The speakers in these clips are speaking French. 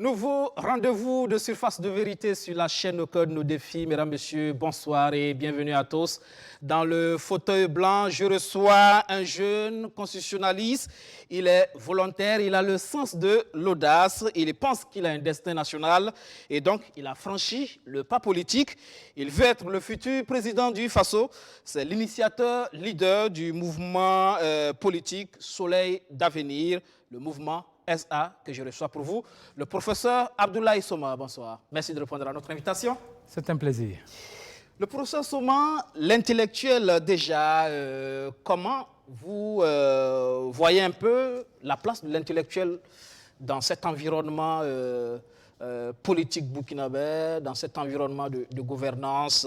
Nouveau rendez-vous de Surface de Vérité sur la chaîne Au Cœur de nos défis. Mesdames, Messieurs, bonsoir et bienvenue à tous. Dans le fauteuil blanc, je reçois un jeune constitutionnaliste. Il est volontaire, il a le sens de l'audace, il pense qu'il a un destin national et donc il a franchi le pas politique. Il veut être le futur président du Faso. C'est l'initiateur, leader du mouvement politique Soleil d'avenir, le mouvement SA que je reçois pour vous, le professeur Abdoulaye Soma. Bonsoir. Merci de répondre à notre invitation. C'est un plaisir. Le professeur Soma, l'intellectuel déjà, comment vous voyez un peu la place de l'intellectuel dans cet environnement politique burkinabé, dans cet environnement de gouvernance,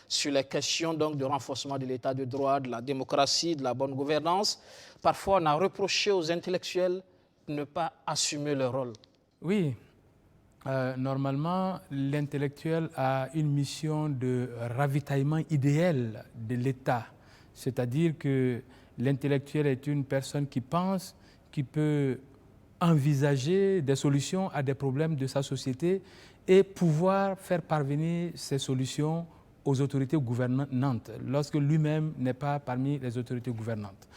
sur les questions donc, de renforcement de l'état de droit, de la démocratie, de la bonne gouvernance. Parfois, on a reproché aux intellectuels ne pas assumer leur rôle. Oui, normalement, l'intellectuel a une mission de ravitaillement idéal de l'État. C'est-à-dire que l'intellectuel est une personne qui pense, qui peut envisager des solutions à des problèmes de sa société et pouvoir faire parvenir ces solutions aux autorités gouvernantes, lorsque lui-même n'est pas parmi les autorités gouvernantes.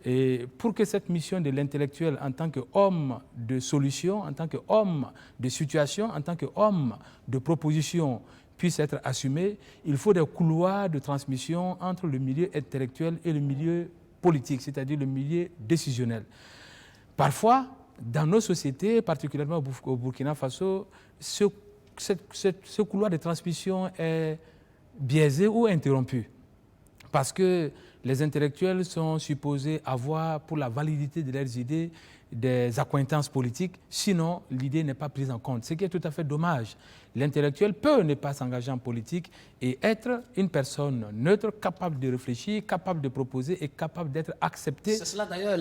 Et pour que cette mission de l'intellectuel en tant qu'homme de solution, en tant qu'homme de situation, en tant qu'homme de proposition puisse être assumée, il faut des couloirs de transmission entre le milieu intellectuel et le milieu politique, c'est-à-dire le milieu décisionnel. Parfois, dans nos sociétés, particulièrement au Burkina Faso, ce couloir de transmission est biaisé ou interrompu. Parce que les intellectuels sont supposés avoir, pour la validité de leurs idées, des accointances politiques, sinon l'idée n'est pas prise en compte. Ce qui est tout à fait dommage. L'intellectuel peut ne pas s'engager en politique et être une personne neutre, capable de réfléchir, capable de proposer et capable d'être accepté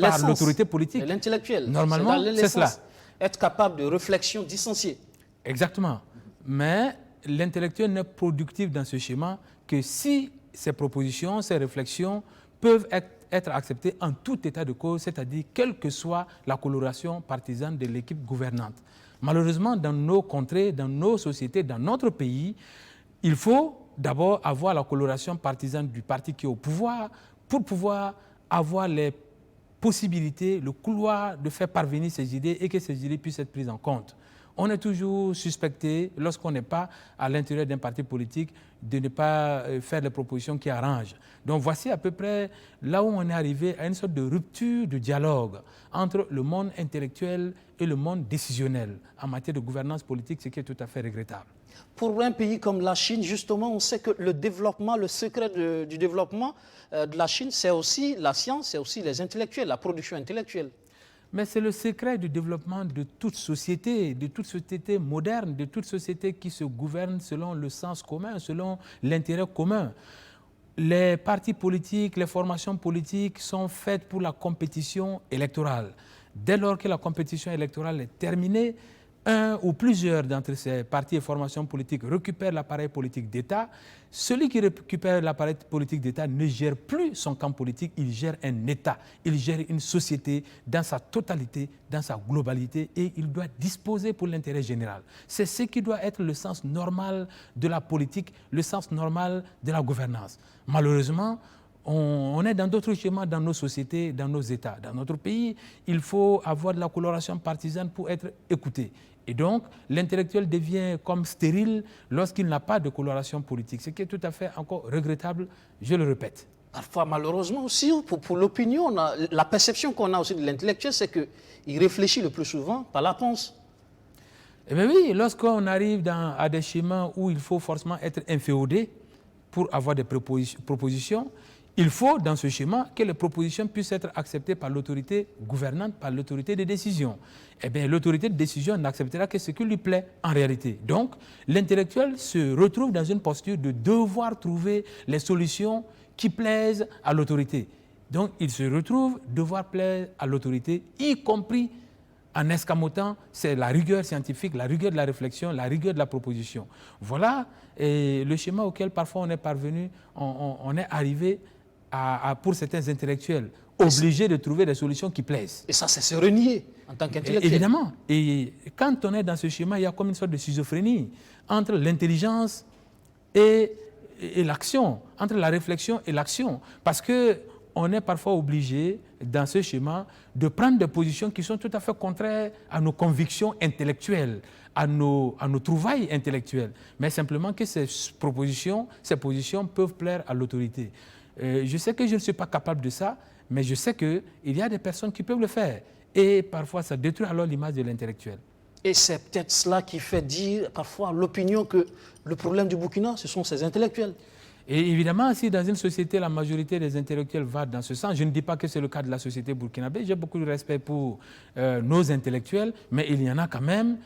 par l'autorité politique. L'intellectuel, normalement, c'est cela. Être capable de réflexion distanciée. Exactement. Mais l'intellectuel n'est productif dans ce schéma que si ces propositions, ces réflexions peuvent être acceptées en tout état de cause, c'est-à-dire quelle que soit la coloration partisane de l'équipe gouvernante. Malheureusement, dans nos contrées, dans nos sociétés, dans notre pays, il faut d'abord avoir la coloration partisane du parti qui est au pouvoir pour pouvoir avoir les possibilités, le couloir de faire parvenir ces idées et que ces idées puissent être prises en compte. On est toujours suspecté, lorsqu'on n'est pas à l'intérieur d'un parti politique, de ne pas faire les propositions qui arrangent. Donc voici à peu près là où on est arrivé à une sorte de rupture de dialogue entre le monde intellectuel et le monde décisionnel en matière de gouvernance politique, ce qui est tout à fait regrettable. Pour un pays comme la Chine, justement, on sait que le développement, le secret du développement de la Chine, c'est aussi la science, c'est aussi les intellectuels, la production intellectuelle. Mais c'est le secret du développement de toute société moderne, de toute société qui se gouverne selon le sens commun, selon l'intérêt commun. Les partis politiques, les formations politiques sont faites pour la compétition électorale. Dès lors que la compétition électorale est terminée, un ou plusieurs d'entre ces partis et formations politiques récupèrent l'appareil politique d'État. Celui qui récupère l'appareil politique d'État ne gère plus son camp politique, il gère un État, il gère une société dans sa totalité, dans sa globalité et il doit disposer pour l'intérêt général. C'est ce qui doit être le sens normal de la politique, le sens normal de la gouvernance. Malheureusement, on est dans d'autres schémas dans nos sociétés, dans nos États. Dans notre pays, il faut avoir de la coloration partisane pour être écouté. Et donc, l'intellectuel devient comme stérile lorsqu'il n'a pas de coloration politique, ce qui est tout à fait encore regrettable, je le répète. Parfois, malheureusement aussi, pour l'opinion, la perception qu'on a aussi de l'intellectuel, c'est qu'il réfléchit le plus souvent par la pensée. Eh bien oui, lorsqu'on arrive à des schémas où il faut forcément être inféodé pour avoir des propositions, il faut, dans ce schéma, que les propositions puissent être acceptées par l'autorité gouvernante, par l'autorité de décision. Eh bien, l'autorité de décision n'acceptera que ce qui lui plaît en réalité. Donc, l'intellectuel se retrouve dans une posture de devoir trouver les solutions qui plaisent à l'autorité. Donc, il se retrouve devoir plaire à l'autorité, y compris en escamotant, c'est la rigueur scientifique, la rigueur de la réflexion, la rigueur de la proposition. Voilà le schéma auquel parfois on est parvenu, on est arrivé pour certains intellectuels, obligé de trouver des solutions qui plaisent. Et ça, c'est se renier en tant qu'intellectuel. Évidemment. Et quand on est dans ce schéma, il y a comme une sorte de schizophrénie entre l'intelligence et l'action, entre la réflexion et l'action. Parce qu'on est parfois obligé, dans ce schéma, de prendre des positions qui sont tout à fait contraires à nos convictions intellectuelles, à nos trouvailles intellectuelles. Mais simplement que ces positions peuvent plaire à l'autorité. Je sais que je ne suis pas capable de ça, mais je sais qu'il y a des personnes qui peuvent le faire. Et parfois, ça détruit alors l'image de l'intellectuel. Et c'est peut-être cela qui fait dire parfois l'opinion que le problème du Burkina, ce sont ces intellectuels. Et évidemment, si dans une société, la majorité des intellectuels va dans ce sens, je ne dis pas que c'est le cas de la société burkinabé, j'ai beaucoup de respect pour nos intellectuels, mais il y en a quand même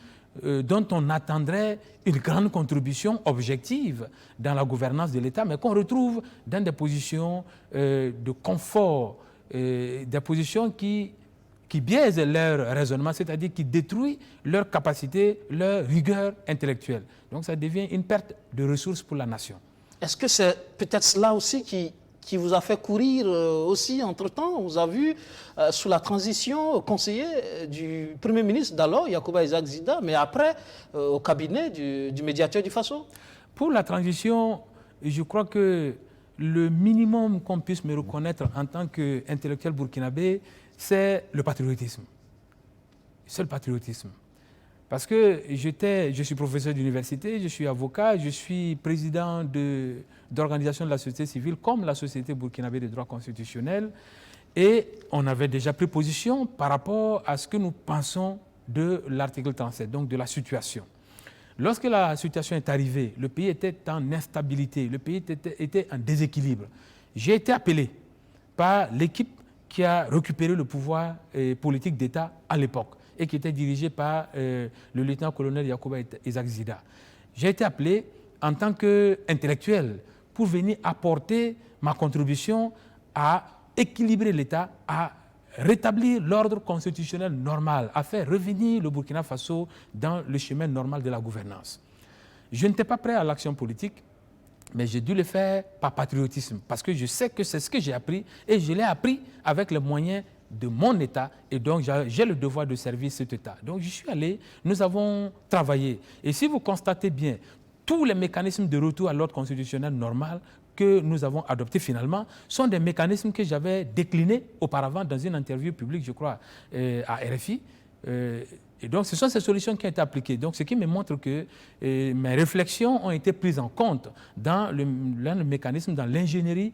dont on attendrait une grande contribution objective dans la gouvernance de l'État, mais qu'on retrouve dans des positions de confort, des positions qui biaisent leur raisonnement, c'est-à-dire qui détruisent leur capacité, leur rigueur intellectuelle. Donc ça devient une perte de ressources pour la nation. Est-ce que c'est peut-être cela aussi qui vous a fait courir aussi entre-temps? On vous a vu sous la transition conseiller du Premier ministre d'alors, Yacouba Isaac Zida, mais après au cabinet du médiateur du Faso. Pour la transition, je crois que le minimum qu'on puisse me reconnaître en tant qu'intellectuel burkinabé, c'est le patriotisme. C'est le patriotisme. Parce que je suis professeur d'université, je suis avocat, je suis président d'organisation de la société civile comme la Société burkinabé des droits constitutionnels. Et on avait déjà pris position par rapport à ce que nous pensons de l'article 37, donc de la situation. Lorsque la situation est arrivée, le pays était en instabilité, le pays était en déséquilibre. J'ai été appelé par l'équipe qui a récupéré le pouvoir politique d'État à l'époque et qui était dirigé par le lieutenant-colonel Yacouba Isaac Zida. J'ai été appelé en tant qu'intellectuel pour venir apporter ma contribution à équilibrer l'État, à rétablir l'ordre constitutionnel normal, à faire revenir le Burkina Faso dans le chemin normal de la gouvernance. Je n'étais pas prêt à l'action politique, mais j'ai dû le faire par patriotisme, parce que je sais que c'est ce que j'ai appris, et je l'ai appris avec les moyens de mon État, et donc j'ai le devoir de servir cet État. Donc je suis allé, nous avons travaillé. Et si vous constatez bien, tous les mécanismes de retour à l'ordre constitutionnel normal que nous avons adoptés finalement sont des mécanismes que j'avais déclinés auparavant dans une interview publique, je crois, à RFI. Et donc, ce sont ces solutions qui ont été appliquées. Donc, ce qui me montre que mes réflexions ont été prises en compte dans le mécanisme, dans l'ingénierie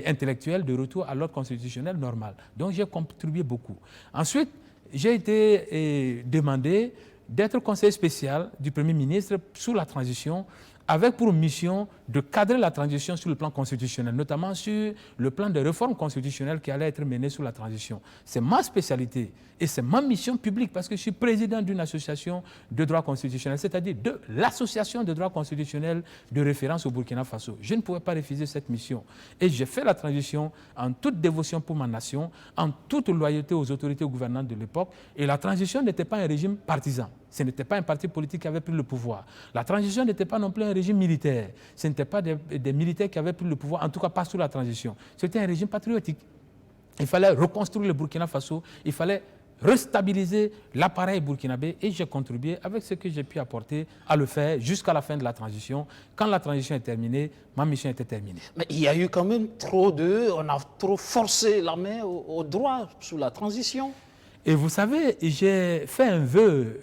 intellectuelle de retour à l'ordre constitutionnel normal. Donc, j'ai contribué beaucoup. Ensuite, j'ai été demandé d'être conseiller spécial du Premier ministre sous la transition, avec pour mission de cadrer la transition sur le plan constitutionnel, notamment sur le plan de réformes constitutionnelles qui allaient être menées sous la transition. C'est ma spécialité et c'est ma mission publique parce que je suis président d'une association de droit constitutionnel, c'est-à-dire de l'association de droit constitutionnel de référence au Burkina Faso. Je ne pouvais pas refuser cette mission et j'ai fait la transition en toute dévotion pour ma nation, en toute loyauté aux autorités gouvernantes de l'époque, et la transition n'était pas un régime partisan. Ce n'était pas un parti politique qui avait pris le pouvoir. La transition n'était pas non plus un régime militaire. Ce n'étaient pas des militaires qui avaient pris le pouvoir, en tout cas pas sous la transition. C'était un régime patriotique. Il fallait reconstruire le Burkina Faso, il fallait restabiliser l'appareil burkinabé et j'ai contribué avec ce que j'ai pu apporter à le faire jusqu'à la fin de la transition. Quand la transition est terminée, ma mission était terminée. Mais il y a eu quand même on a trop forcé la main au droit sous la transition. Et vous savez, j'ai fait un vœu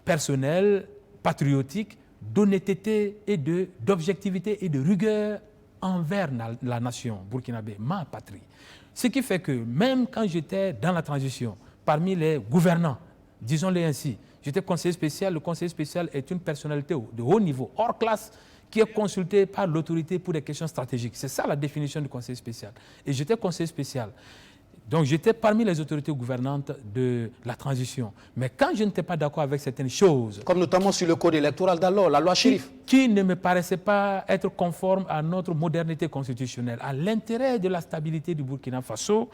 personnel, patriotique, d'honnêteté et d'objectivité et de rigueur envers la nation burkinabé, ma patrie. Ce qui fait que même quand j'étais dans la transition, parmi les gouvernants, disons-le ainsi, j'étais conseiller spécial. Le conseiller spécial est une personnalité de haut niveau, hors classe, qui est consulté par l'autorité pour des questions stratégiques. C'est ça la définition du conseiller spécial. Et j'étais conseiller spécial. Donc j'étais parmi les autorités gouvernantes de la transition. Mais quand je n'étais pas d'accord avec certaines choses... Comme notamment sur le code électoral d'alors, la loi Chérif. Qui ne me paraissait pas être conforme à notre modernité constitutionnelle, à l'intérêt de la stabilité du Burkina Faso,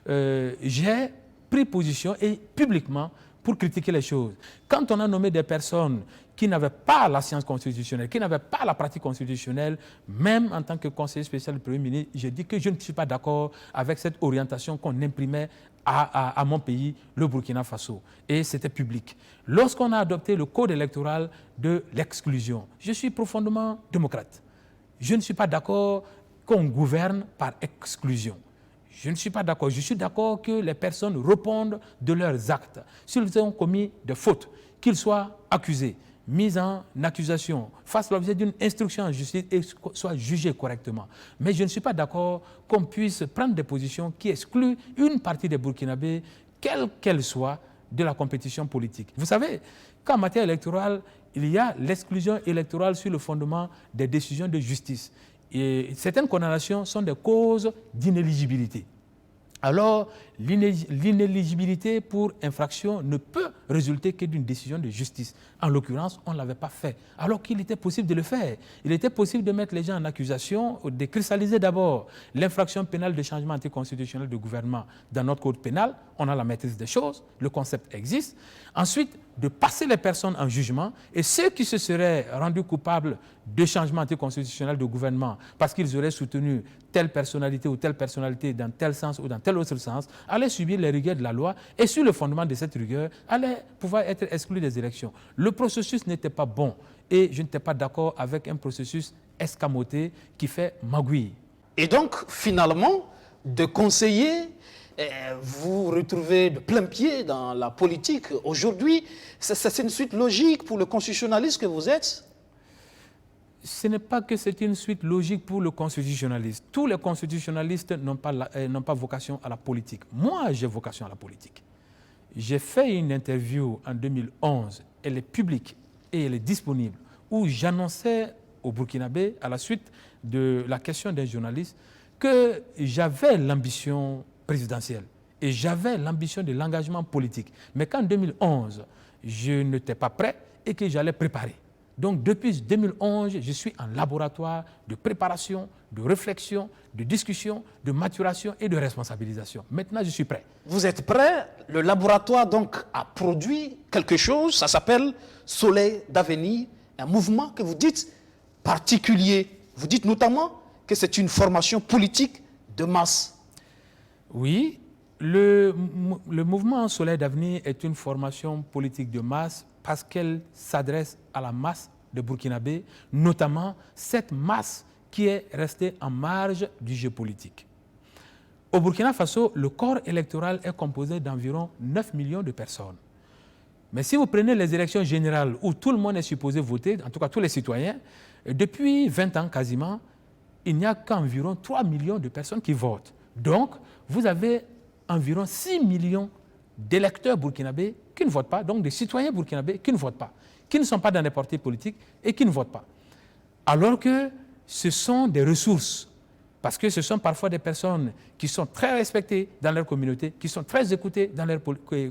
j'ai pris position et publiquement pour critiquer les choses. Quand on a nommé des personnes qui n'avaient pas la science constitutionnelle, qui n'avaient pas la pratique constitutionnelle, même en tant que conseiller spécial du Premier ministre, je dis que je ne suis pas d'accord avec cette orientation qu'on imprimait à mon pays, le Burkina Faso. Et c'était public. Lorsqu'on a adopté le code électoral de l'exclusion, je suis profondément démocrate. Je ne suis pas d'accord qu'on gouverne par exclusion. Je ne suis pas d'accord. Je suis d'accord que les personnes répondent de leurs actes. S'ils ont commis des fautes, qu'ils soient accusés, mis en accusation, fassent l'objet d'une instruction en justice et soient jugés correctement. Mais je ne suis pas d'accord qu'on puisse prendre des positions qui excluent une partie des Burkinabés, quelle qu'elle soit, de la compétition politique. Vous savez qu'en matière électorale, il y a l'exclusion électorale sur le fondement des décisions de justice. Et certaines condamnations sont des causes d'inéligibilité. Alors, l'inéligibilité pour infraction ne peut résulter que d'une décision de justice. En l'occurrence, on ne l'avait pas fait, alors qu'il était possible de le faire. Il était possible de mettre les gens en accusation, de cristalliser d'abord l'infraction pénale de changement anticonstitutionnel de gouvernement dans notre code pénal. On a la maîtrise des choses, le concept existe. Ensuite, de passer les personnes en jugement et ceux qui se seraient rendus coupables de changement anticonstitutionnel de gouvernement parce qu'ils auraient soutenu telle personnalité ou telle personnalité dans tel sens ou dans tel autre sens, allaient subir les rigueurs de la loi et sur le fondement de cette rigueur, allaient pouvoir être exclus des élections. Le processus n'était pas bon et je n'étais pas d'accord avec un processus escamoté qui fait magouille. Et donc, finalement, de conseiller, vous retrouvez de plein pied dans la politique. Aujourd'hui, c'est une suite logique pour le constitutionnaliste que vous êtes? Ce n'est pas que c'est une suite logique pour le constitutionnaliste. Tous les constitutionnalistes n'ont pas vocation à la politique. Moi, j'ai vocation à la politique. J'ai fait une interview en 2011, elle est publique et elle est disponible, où j'annonçais au Burkinabé, à la suite de la question d'un journaliste, que j'avais l'ambition présidentielle et j'avais l'ambition de l'engagement politique. Mais qu'en 2011, je n'étais pas prêt et que j'allais préparer. Donc depuis 2011, je suis en laboratoire de préparation, de réflexion, de discussion, de maturation et de responsabilisation. Maintenant, je suis prêt. Vous êtes prêt? Le laboratoire donc a produit quelque chose, ça s'appelle Soleil d'avenir, un mouvement que vous dites particulier. Vous dites notamment que c'est une formation politique de masse. Oui, le mouvement Soleil d'avenir est une formation politique de masse parce qu'elle s'adresse à la masse de Burkinabés, notamment cette masse qui est restée en marge du jeu politique. Au Burkina Faso, le corps électoral est composé d'environ 9 millions de personnes. Mais si vous prenez les élections générales où tout le monde est supposé voter, en tout cas tous les citoyens, depuis 20 ans quasiment, il n'y a qu'environ 3 millions de personnes qui votent. Donc, vous avez environ 6 millions d'électeurs burkinabés qui ne votent pas, donc des citoyens burkinabés qui ne votent pas, qui ne sont pas dans les partis politiques et qui ne votent pas. Alors que ce sont des ressources, parce que ce sont parfois des personnes qui sont très respectées dans leur communauté, qui sont très écoutées dans leur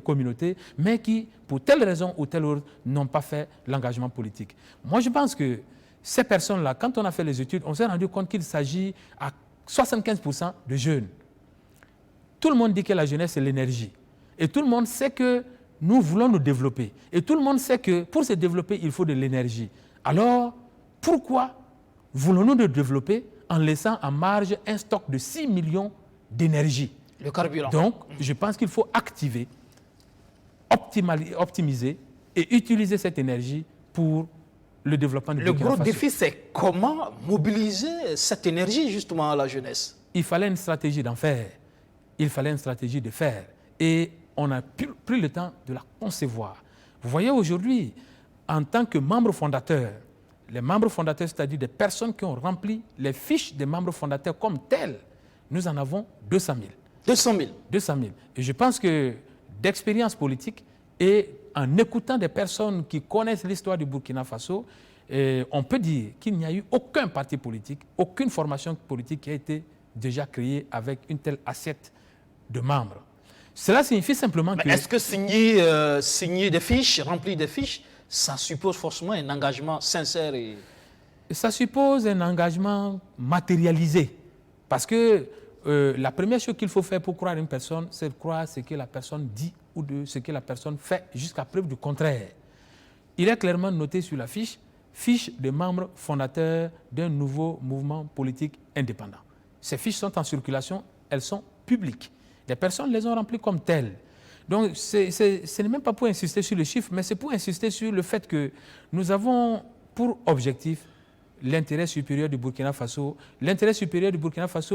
communauté, mais qui, pour telle raison ou telle autre, n'ont pas fait l'engagement politique. Moi, je pense que ces personnes-là, quand on a fait les études, on s'est rendu compte qu'il s'agit à 75% de jeunes. Tout le monde dit que la jeunesse, c'est l'énergie. Et tout le monde sait que nous voulons nous développer. Et tout le monde sait que pour se développer, il faut de l'énergie. Alors, pourquoi voulons-nous nous développer en laissant en marge un stock de 6 millions d'énergie? Le carburant. Donc, je pense qu'il faut activer, optimiser et utiliser cette énergie pour le développement du Burkina Faso. Le gros défi, c'est comment mobiliser cette énergie justement à la jeunesse. Il fallait une stratégie d'en faire. Il fallait une stratégie de faire. Et on a pris le temps de la concevoir. Vous voyez aujourd'hui, en tant que membres fondateurs, les membres fondateurs, c'est-à-dire des personnes qui ont rempli les fiches des membres fondateurs comme telles, nous en avons 200 000. 200 000. 200 000. Et je pense que d'expérience politique et en écoutant des personnes qui connaissent l'histoire du Burkina Faso, on peut dire qu'il n'y a eu aucun parti politique, aucune formation politique qui a été déjà créée avec une telle assiette de membres. Cela signifie simplement que... Est-ce que signer des fiches, remplir des fiches, ça suppose forcément un engagement sincère et... Ça suppose un engagement matérialisé. Parce que la première chose qu'il faut faire pour croire une personne, c'est de croire ce que la personne dit ou de ce que la personne fait jusqu'à preuve du contraire. Il est clairement noté sur la fiche de membres fondateurs d'un nouveau mouvement politique indépendant. Ces fiches sont en circulation, elles sont publiques. Les personnes les ont remplies comme telles. Donc, ce n'est même pas pour insister sur le chiffre, mais c'est pour insister sur le fait que nous avons pour objectif l'intérêt supérieur du Burkina Faso,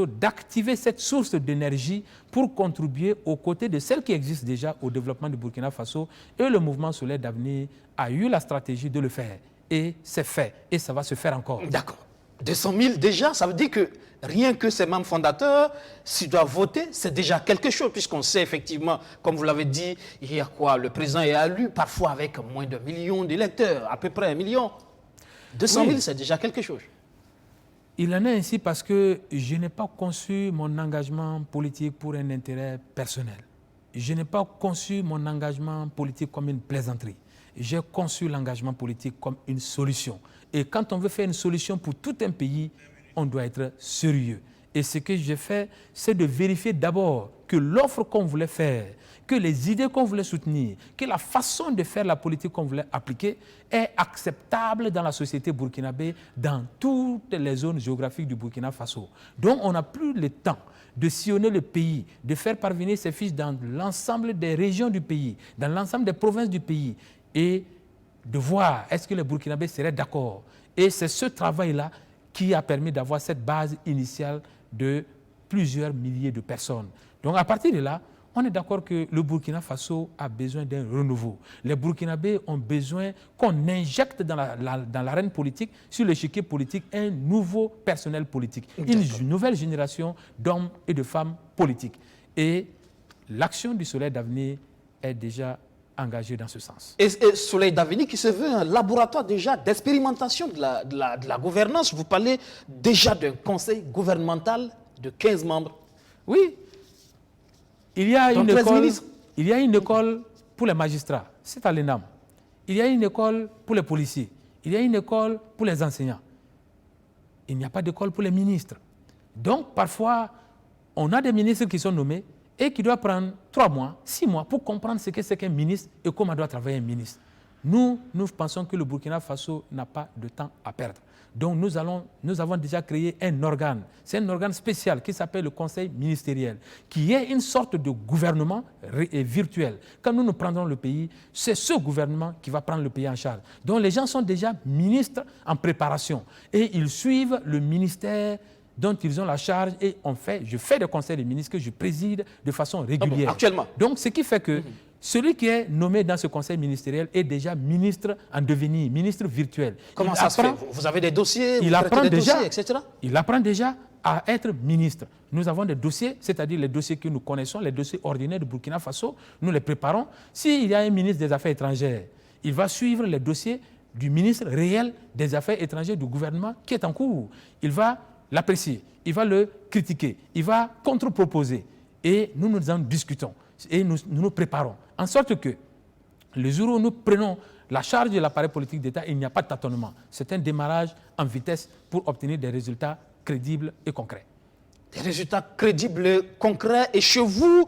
d'activer cette source d'énergie pour contribuer aux côtés de celles qui existent déjà au développement du Burkina Faso. Et le mouvement Soleil d'avenir a eu la stratégie de le faire. Et c'est fait. Et ça va se faire encore. D'accord. 200 000 déjà, ça veut dire que rien que ces membres fondateurs, s'ils doivent voter, c'est déjà quelque chose, puisqu'on sait effectivement, comme vous l'avez dit, il y a quoi? Le président est élu parfois avec moins de 1 million d'électeurs, à peu près 1 million. 200 000, c'est déjà quelque chose. Il en est ainsi parce que je n'ai pas conçu mon engagement politique pour un intérêt personnel. Je n'ai pas conçu mon engagement politique comme une plaisanterie. J'ai conçu l'engagement politique comme une solution. Et quand on veut faire une solution pour tout un pays, on doit être sérieux. Et ce que j'ai fait, c'est de vérifier d'abord que l'offre qu'on voulait faire, que les idées qu'on voulait soutenir, que la façon de faire la politique qu'on voulait appliquer est acceptable dans la société burkinabé, dans toutes les zones géographiques du Burkina Faso. Donc on n'a plus le temps de sillonner le pays, de faire parvenir ces fiches dans l'ensemble des régions du pays, dans l'ensemble des provinces du pays, et de voir est-ce que les Burkinabés seraient d'accord. Et c'est ce travail-là qui a permis d'avoir cette base initiale de plusieurs milliers de personnes. Donc à partir de là, on est d'accord que le Burkina Faso a besoin d'un renouveau. Les Burkinabés ont besoin qu'on injecte dans l'arène politique, sur l'échiquier politique, un nouveau personnel politique, une nouvelle génération d'hommes et de femmes politiques. Et l'action du Soleil d'avenir est déjà engagée dans ce sens. Et Soleil d'avenir qui se veut un laboratoire déjà d'expérimentation de la gouvernance. Vous parlez déjà d'un conseil gouvernemental de 15 membres. Oui. Il y a une école pour les magistrats, c'est à l'ENAM. Il y a une école pour les policiers. Il y a une école pour les enseignants. Il n'y a pas d'école pour les ministres. Donc, parfois, on a des ministres qui sont nommés et qui doivent prendre 3 mois, 6 mois pour comprendre ce que c'est qu'un ministre et comment doit travailler un ministre. Nous pensons que le Burkina Faso n'a pas de temps à perdre. Donc nous avons déjà créé un organe. C'est un organe spécial qui s'appelle le Conseil ministériel, qui est une sorte de gouvernement virtuel. Quand nous prendrons le pays, c'est ce gouvernement qui va prendre le pays en charge. Donc les gens sont déjà ministres en préparation et ils suivent le ministère dont ils ont la charge et je fais des conseils des ministres que je préside de façon régulière. Actuellement. Donc ce qui fait que celui qui est nommé dans ce conseil ministériel est déjà ministre en devenir, ministre virtuel. Comment ça se fait? Vous avez des dossiers, il apprend des déjà, dossiers, etc. Il apprend déjà à être ministre. Nous avons des dossiers, c'est-à-dire les dossiers que nous connaissons, les dossiers ordinaires de Burkina Faso, nous les préparons. S'il y a un ministre des Affaires étrangères, il va suivre les dossiers du ministre réel des Affaires étrangères du gouvernement qui est en cours. Il va l'apprécier, il va le critiquer, il va contre-proposer. Et nous en discutons et nous préparons. En sorte que le jour où nous prenons la charge de l'appareil politique d'État, il n'y a pas de tâtonnement. C'est un démarrage en vitesse pour obtenir des résultats crédibles et concrets. Des résultats crédibles et concrets. Et chez vous,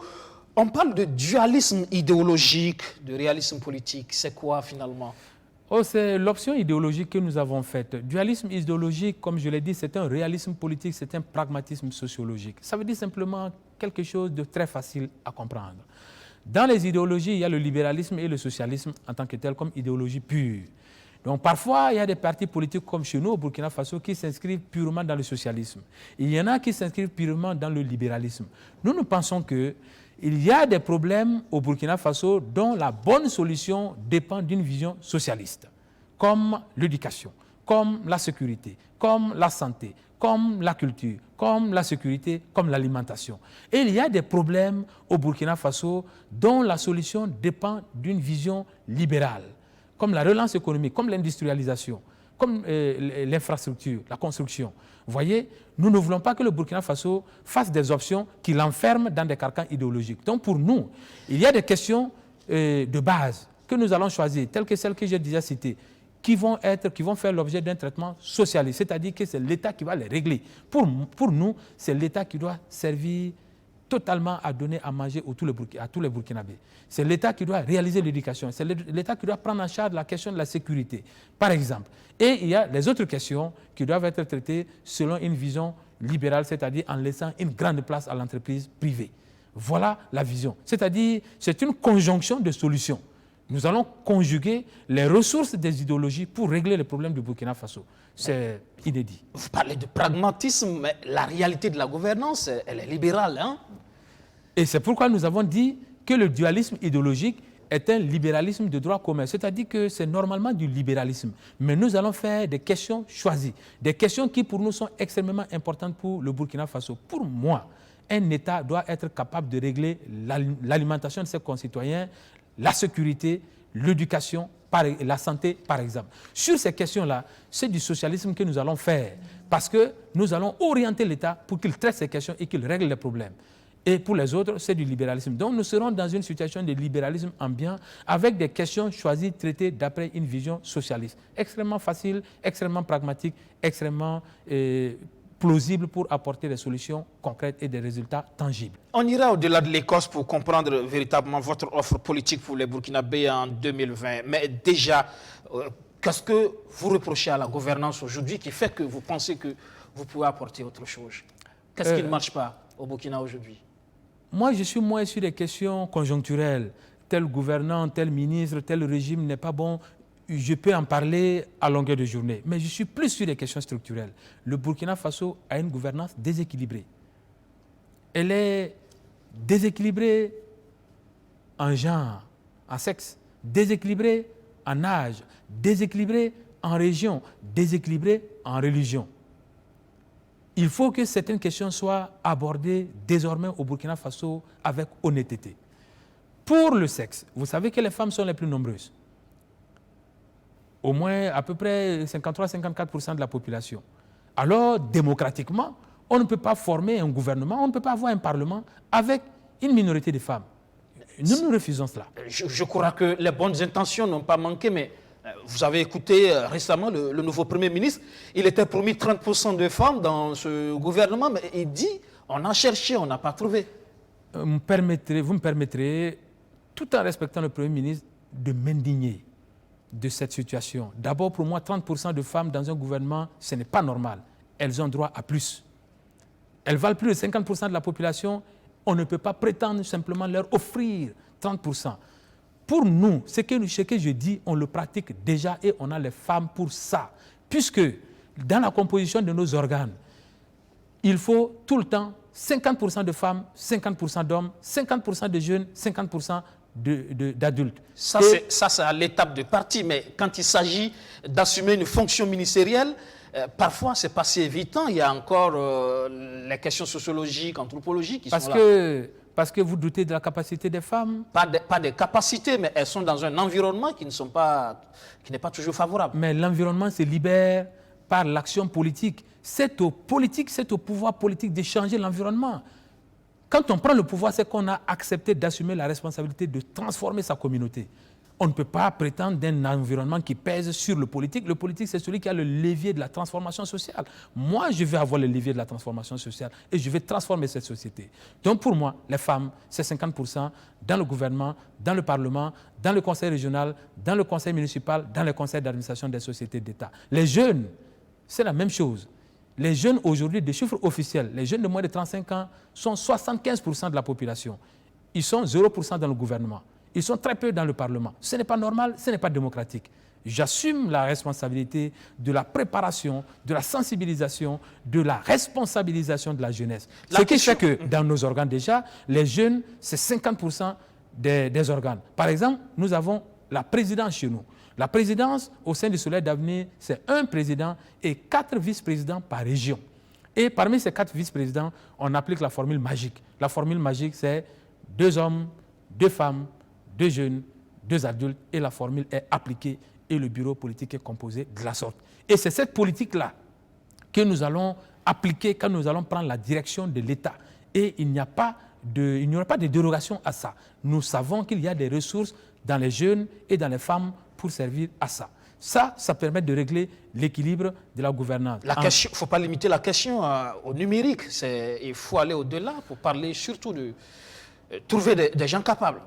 on parle de dualisme idéologique, de réalisme politique. C'est quoi finalement? C'est l'option idéologique que nous avons faite. Dualisme idéologique, comme je l'ai dit, c'est un réalisme politique, c'est un pragmatisme sociologique. Ça veut dire simplement quelque chose de très facile à comprendre. Dans les idéologies, il y a le libéralisme et le socialisme en tant que tel comme idéologie pure. Donc parfois, il y a des partis politiques comme chez nous au Burkina Faso qui s'inscrivent purement dans le socialisme. Il y en a qui s'inscrivent purement dans le libéralisme. Nous pensons qu'il y a des problèmes au Burkina Faso dont la bonne solution dépend d'une vision socialiste, comme l'éducation, comme la sécurité, comme la santé, comme la culture, comme la sécurité, comme l'alimentation. Et il y a des problèmes au Burkina Faso dont la solution dépend d'une vision libérale, comme la relance économique, comme l'industrialisation, comme l'infrastructure, la construction. Vous voyez, nous ne voulons pas que le Burkina Faso fasse des options qui l'enferment dans des carcans idéologiques. Donc pour nous, il y a des questions de base que nous allons choisir, telles que celles que j'ai déjà citées, qui vont faire l'objet d'un traitement socialiste, c'est-à-dire que c'est l'État qui va les régler. Pour nous, c'est l'État qui doit servir totalement à donner à manger à tous les Burkinabés. C'est l'État qui doit réaliser l'éducation, c'est l'État qui doit prendre en charge la question de la sécurité, par exemple. Et il y a les autres questions qui doivent être traitées selon une vision libérale, c'est-à-dire en laissant une grande place à l'entreprise privée. Voilà la vision. C'est-à-dire, c'est une conjonction de solutions. Nous allons conjuguer les ressources des idéologies pour régler les problèmes du Burkina Faso. C'est inédit. Vous parlez de pragmatisme, mais la réalité de la gouvernance, elle est libérale, hein? Et c'est pourquoi nous avons dit que le dualisme idéologique est un libéralisme de droit commun. C'est-à-dire que c'est normalement du libéralisme. Mais nous allons faire des questions choisies, des questions qui pour nous sont extrêmement importantes pour le Burkina Faso. Pour moi, un État doit être capable de régler l'alimentation de ses concitoyens, la sécurité, l'éducation, la santé, par exemple. Sur ces questions-là, c'est du socialisme que nous allons faire parce que nous allons orienter l'État pour qu'il traite ces questions et qu'il règle les problèmes. Et pour les autres, c'est du libéralisme. Donc nous serons dans une situation de libéralisme ambiant avec des questions choisies, traitées d'après une vision socialiste. Extrêmement facile, extrêmement pragmatique, extrêmement plausible pour apporter des solutions concrètes et des résultats tangibles. On ira au-delà de l'Écosse pour comprendre véritablement votre offre politique pour les Burkinabés en 2020. Mais déjà, qu'est-ce que vous reprochez à la gouvernance aujourd'hui qui fait que vous pensez que vous pouvez apporter autre chose? Qu'est-ce qui ne marche pas au Burkina aujourd'hui? Moi, je suis moins sur des questions conjoncturelles. Tel gouvernant, tel ministre, tel régime n'est pas bon. Je peux en parler à longueur de journée, mais je suis plus sur des questions structurelles. Le Burkina Faso a une gouvernance déséquilibrée. Elle est déséquilibrée en genre, en sexe, déséquilibrée en âge, déséquilibrée en région, déséquilibrée en religion. Il faut que certaines questions soient abordées désormais au Burkina Faso avec honnêteté. Pour le sexe, vous savez que les femmes sont les plus nombreuses. Au moins à peu près 53-54% de la population. Alors, démocratiquement, on ne peut pas former un gouvernement, on ne peut pas avoir un parlement avec une minorité de femmes. Nous refusons cela. Je crois que les bonnes intentions n'ont pas manqué, mais vous avez écouté récemment le nouveau Premier ministre. Il était promis 30% de femmes dans ce gouvernement, mais il dit on a cherché, on n'a pas trouvé. Vous me permettrez, tout en respectant le Premier ministre, de m'indigner de cette situation. D'abord, pour moi, 30% de femmes dans un gouvernement, ce n'est pas normal. Elles ont droit à plus. Elles valent plus de 50% de la population. On ne peut pas prétendre simplement leur offrir 30%. Pour nous, ce que je dis, on le pratique déjà et on a les femmes pour ça. Puisque dans la composition de nos organes, il faut tout le temps 50% de femmes, 50% d'hommes, 50% de jeunes, 50% d'adultes. Ça, c'est à l'étape de parti, mais quand il s'agit d'assumer une fonction ministérielle, parfois, ce n'est pas si évident. Il y a encore les questions sociologiques, anthropologiques qui sont là. Parce que vous doutez de la capacité des femmes? Pas des capacités, mais elles sont dans un environnement qui n'est pas toujours favorable. Mais l'environnement se libère par l'action politique. C'est au pouvoir politique de changer l'environnement. Quand on prend le pouvoir, c'est qu'on a accepté d'assumer la responsabilité de transformer sa communauté. On ne peut pas prétendre d'un environnement qui pèse sur le politique. Le politique, c'est celui qui a le levier de la transformation sociale. Moi, je vais avoir le levier de la transformation sociale et je vais transformer cette société. Donc pour moi, les femmes, c'est 50% dans le gouvernement, dans le Parlement, dans le conseil régional, dans le conseil municipal, dans le conseil d'administration des sociétés d'État. Les jeunes, c'est la même chose. Les jeunes aujourd'hui, des chiffres officiels, les jeunes de moins de 35 ans sont 75% de la population. Ils sont 0% dans le gouvernement. Ils sont très peu dans le Parlement. Ce n'est pas normal, ce n'est pas démocratique. J'assume la responsabilité de la préparation, de la sensibilisation, de la responsabilisation de la jeunesse. Ce qui fait que dans nos organes déjà, les jeunes, c'est 50% des organes. Par exemple, nous avons la présidence chez nous. La présidence au sein du Soleil d'avenir, c'est un président et 4 vice-présidents par région. Et parmi ces 4 vice-présidents, on applique la formule magique. La formule magique, c'est 2 hommes, 2 femmes, 2 jeunes, 2 adultes, et la formule est appliquée et le bureau politique est composé de la sorte. Et c'est cette politique-là que nous allons appliquer quand nous allons prendre la direction de l'État. Et il n'y aura pas de dérogation à ça. Nous savons qu'il y a des ressources dans les jeunes et dans les femmes pour servir à ça. Ça permet de régler l'équilibre de la gouvernance. Il ne faut pas limiter la question au numérique. Il faut aller au-delà pour parler surtout de trouver des gens capables.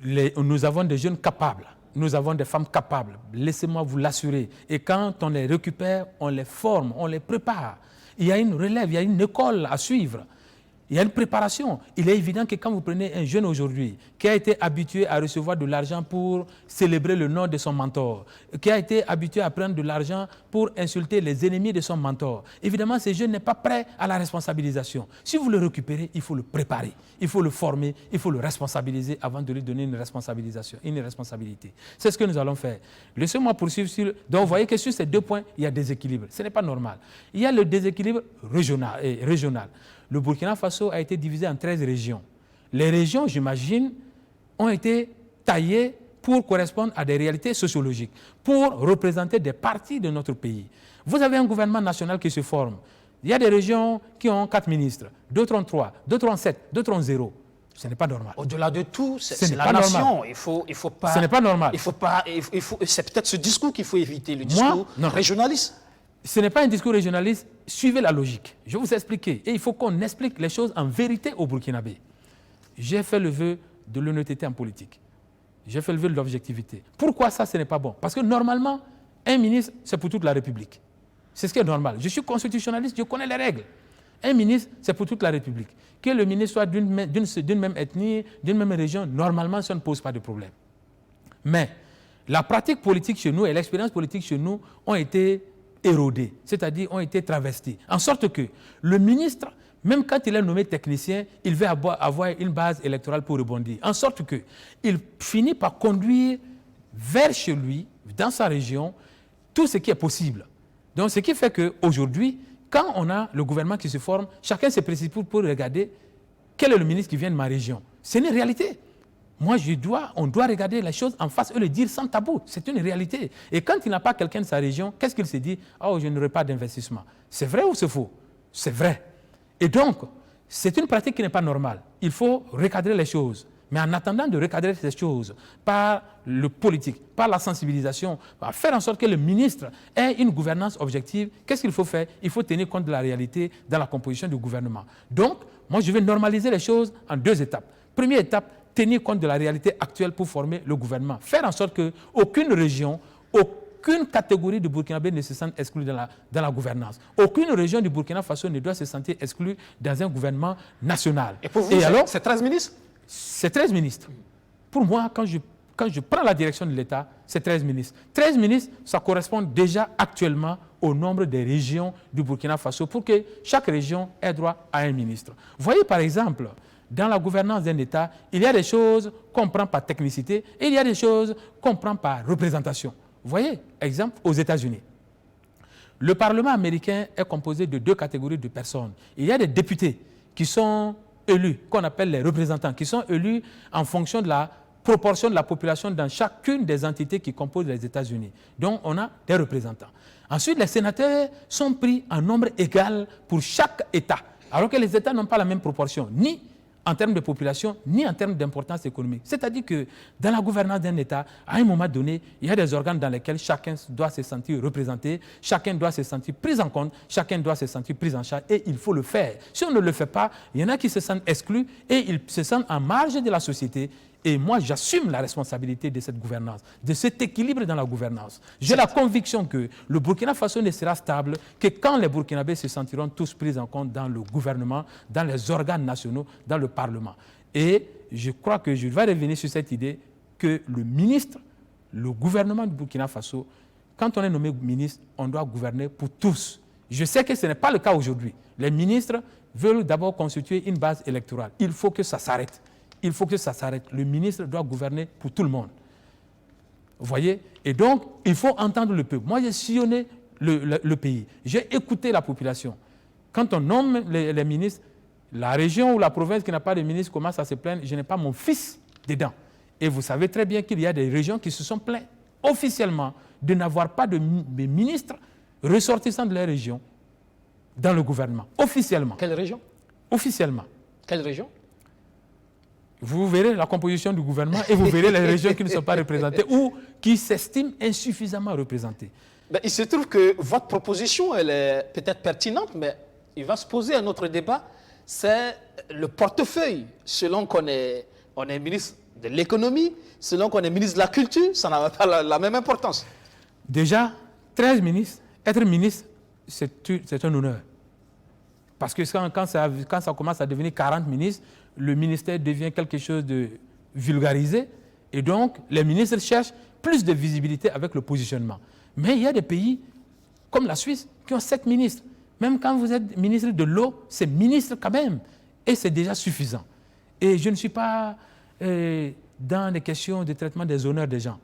Nous avons des jeunes capables. Nous avons des femmes capables. Laissez-moi vous l'assurer. Et quand on les récupère, on les forme, on les prépare. Il y a une relève, il y a une école à suivre. Il y a une préparation. Il est évident que quand vous prenez un jeune aujourd'hui qui a été habitué à recevoir de l'argent pour célébrer le nom de son mentor, qui a été habitué à prendre de l'argent pour insulter les ennemis de son mentor, évidemment, ce jeune n'est pas prêt à la responsabilisation. Si vous le récupérez, il faut le préparer, il faut le former, il faut le responsabiliser avant de lui donner une responsabilité. C'est ce que nous allons faire. Laissez-moi poursuivre sur... Donc, vous voyez que sur ces 2 points, il y a déséquilibre. Ce n'est pas normal. Il y a le déséquilibre régional. Le Burkina Faso a été divisé en 13 régions. Les régions, j'imagine, ont été taillées pour correspondre à des réalités sociologiques, pour représenter des parties de notre pays. Vous avez un gouvernement national qui se forme. Il y a des régions qui ont 4 ministres, d'autres ont 3, d'autres ont 7, d'autres ont 0. Ce n'est pas normal. Au-delà de tout, c'est la nation. Il faut pas... Ce n'est pas normal. C'est peut-être ce discours qu'il faut éviter, le discours régionaliste. Ce n'est pas un discours régionaliste. Suivez la logique. Je vais vous expliquer. Et il faut qu'on explique les choses en vérité au Burkinabé. J'ai fait le vœu de l'honnêteté en politique. J'ai fait le vœu de l'objectivité. Pourquoi ça, ce n'est pas bon? Parce que normalement, un ministre, c'est pour toute la République. C'est ce qui est normal. Je suis constitutionnaliste, je connais les règles. Un ministre, c'est pour toute la République. Que le ministre soit d'une même ethnie, d'une même région, normalement, ça ne pose pas de problème. Mais la pratique politique chez nous et l'expérience politique chez nous ont été érodés, c'est-à-dire ont été travestis. En sorte que le ministre, même quand il est nommé technicien, il veut avoir une base électorale pour rebondir. En sorte qu'il finit par conduire vers chez lui, dans sa région, tout ce qui est possible. Donc ce qui fait qu'aujourd'hui, quand on a le gouvernement qui se forme, chacun se précipite pour regarder quel est le ministre qui vient de ma région. C'est une réalité. Moi, on doit regarder les choses en face et le dire sans tabou. C'est une réalité. Et quand il n'a pas quelqu'un de sa région, qu'est-ce qu'il se dit? Oh, je n'aurai pas d'investissement. C'est vrai ou c'est faux? C'est vrai. Et donc, c'est une pratique qui n'est pas normale. Il faut recadrer les choses. Mais en attendant de recadrer ces choses par le politique, par la sensibilisation, par faire en sorte que le ministre ait une gouvernance objective, qu'est-ce qu'il faut faire? Il faut tenir compte de la réalité dans la composition du gouvernement. Donc, moi, je vais normaliser les choses en 2 étapes. Première étape, tenir compte de la réalité actuelle pour former le gouvernement. Faire en sorte qu'aucune région, aucune catégorie de Burkinabé ne se sente exclue dans la gouvernance. Aucune région du Burkina Faso ne doit se sentir exclue dans un gouvernement national. Et pour vous, c'est 13 ministres? C'est 13 ministres. Pour moi, quand je prends la direction de l'État, c'est 13 ministres. 13 ministres, ça correspond déjà actuellement au nombre des régions du Burkina Faso pour que chaque région ait droit à un ministre. Vous voyez par exemple, dans la gouvernance d'un État, il y a des choses qu'on prend par technicité et il y a des choses qu'on prend par représentation. Vous voyez, exemple, aux États-Unis. Le Parlement américain est composé de 2 catégories de personnes. Il y a des députés qui sont élus, qu'on appelle les représentants, qui sont élus en fonction de la proportion de la population dans chacune des entités qui composent les États-Unis. Donc, on a des représentants. Ensuite, les sénateurs sont pris en nombre égal pour chaque État, alors que les États n'ont pas la même proportion, ni en termes de population, ni en termes d'importance économique. C'est-à-dire que dans la gouvernance d'un État, à un moment donné, il y a des organes dans lesquels chacun doit se sentir représenté, chacun doit se sentir pris en compte, chacun doit se sentir pris en charge, et il faut le faire. Si on ne le fait pas, il y en a qui se sentent exclus et ils se sentent en marge de la société. Et moi, j'assume la responsabilité de cette gouvernance, de cet équilibre dans la gouvernance. J'ai la conviction que le Burkina Faso ne sera stable que quand les Burkinabés se sentiront tous pris en compte dans le gouvernement, dans les organes nationaux, dans le Parlement. Et je crois que je vais revenir sur cette idée que le ministre, le gouvernement du Burkina Faso, quand on est nommé ministre, on doit gouverner pour tous. Je sais que ce n'est pas le cas aujourd'hui. Les ministres veulent d'abord constituer une base électorale. Il faut que ça s'arrête. Il faut que ça s'arrête. Le ministre doit gouverner pour tout le monde. Vous voyez? Et donc, il faut entendre le peuple. Moi, j'ai sillonné le pays. J'ai écouté la population. Quand on nomme les ministres, la région ou la province qui n'a pas de ministre commence à se plaindre, je n'ai pas mon fils dedans. Et vous savez très bien qu'il y a des régions qui se sont plaintes officiellement de n'avoir pas de ministres ressortissants de leur région dans le gouvernement. Officiellement. Quelle région? Officiellement. Quelle région? Vous verrez la composition du gouvernement et vous verrez les régions qui ne sont pas représentées ou qui s'estiment insuffisamment représentées. Ben, il se trouve que votre proposition, elle est peut-être pertinente, mais il va se poser un autre débat. C'est le portefeuille. Selon qu'on est ministre de l'économie, selon qu'on est ministre de la culture, ça n'a pas la même importance. Déjà, 13 ministres, être ministre, c'est un honneur. Parce que quand ça commence à devenir 40 ministres, le ministère devient quelque chose de vulgarisé. Et donc, les ministres cherchent plus de visibilité avec le positionnement. Mais il y a des pays, comme la Suisse, qui ont 7 ministres. Même quand vous êtes ministre de l'eau, c'est ministre quand même. Et c'est déjà suffisant. Et je ne suis pas dans les questions de traitement des honneurs des gens.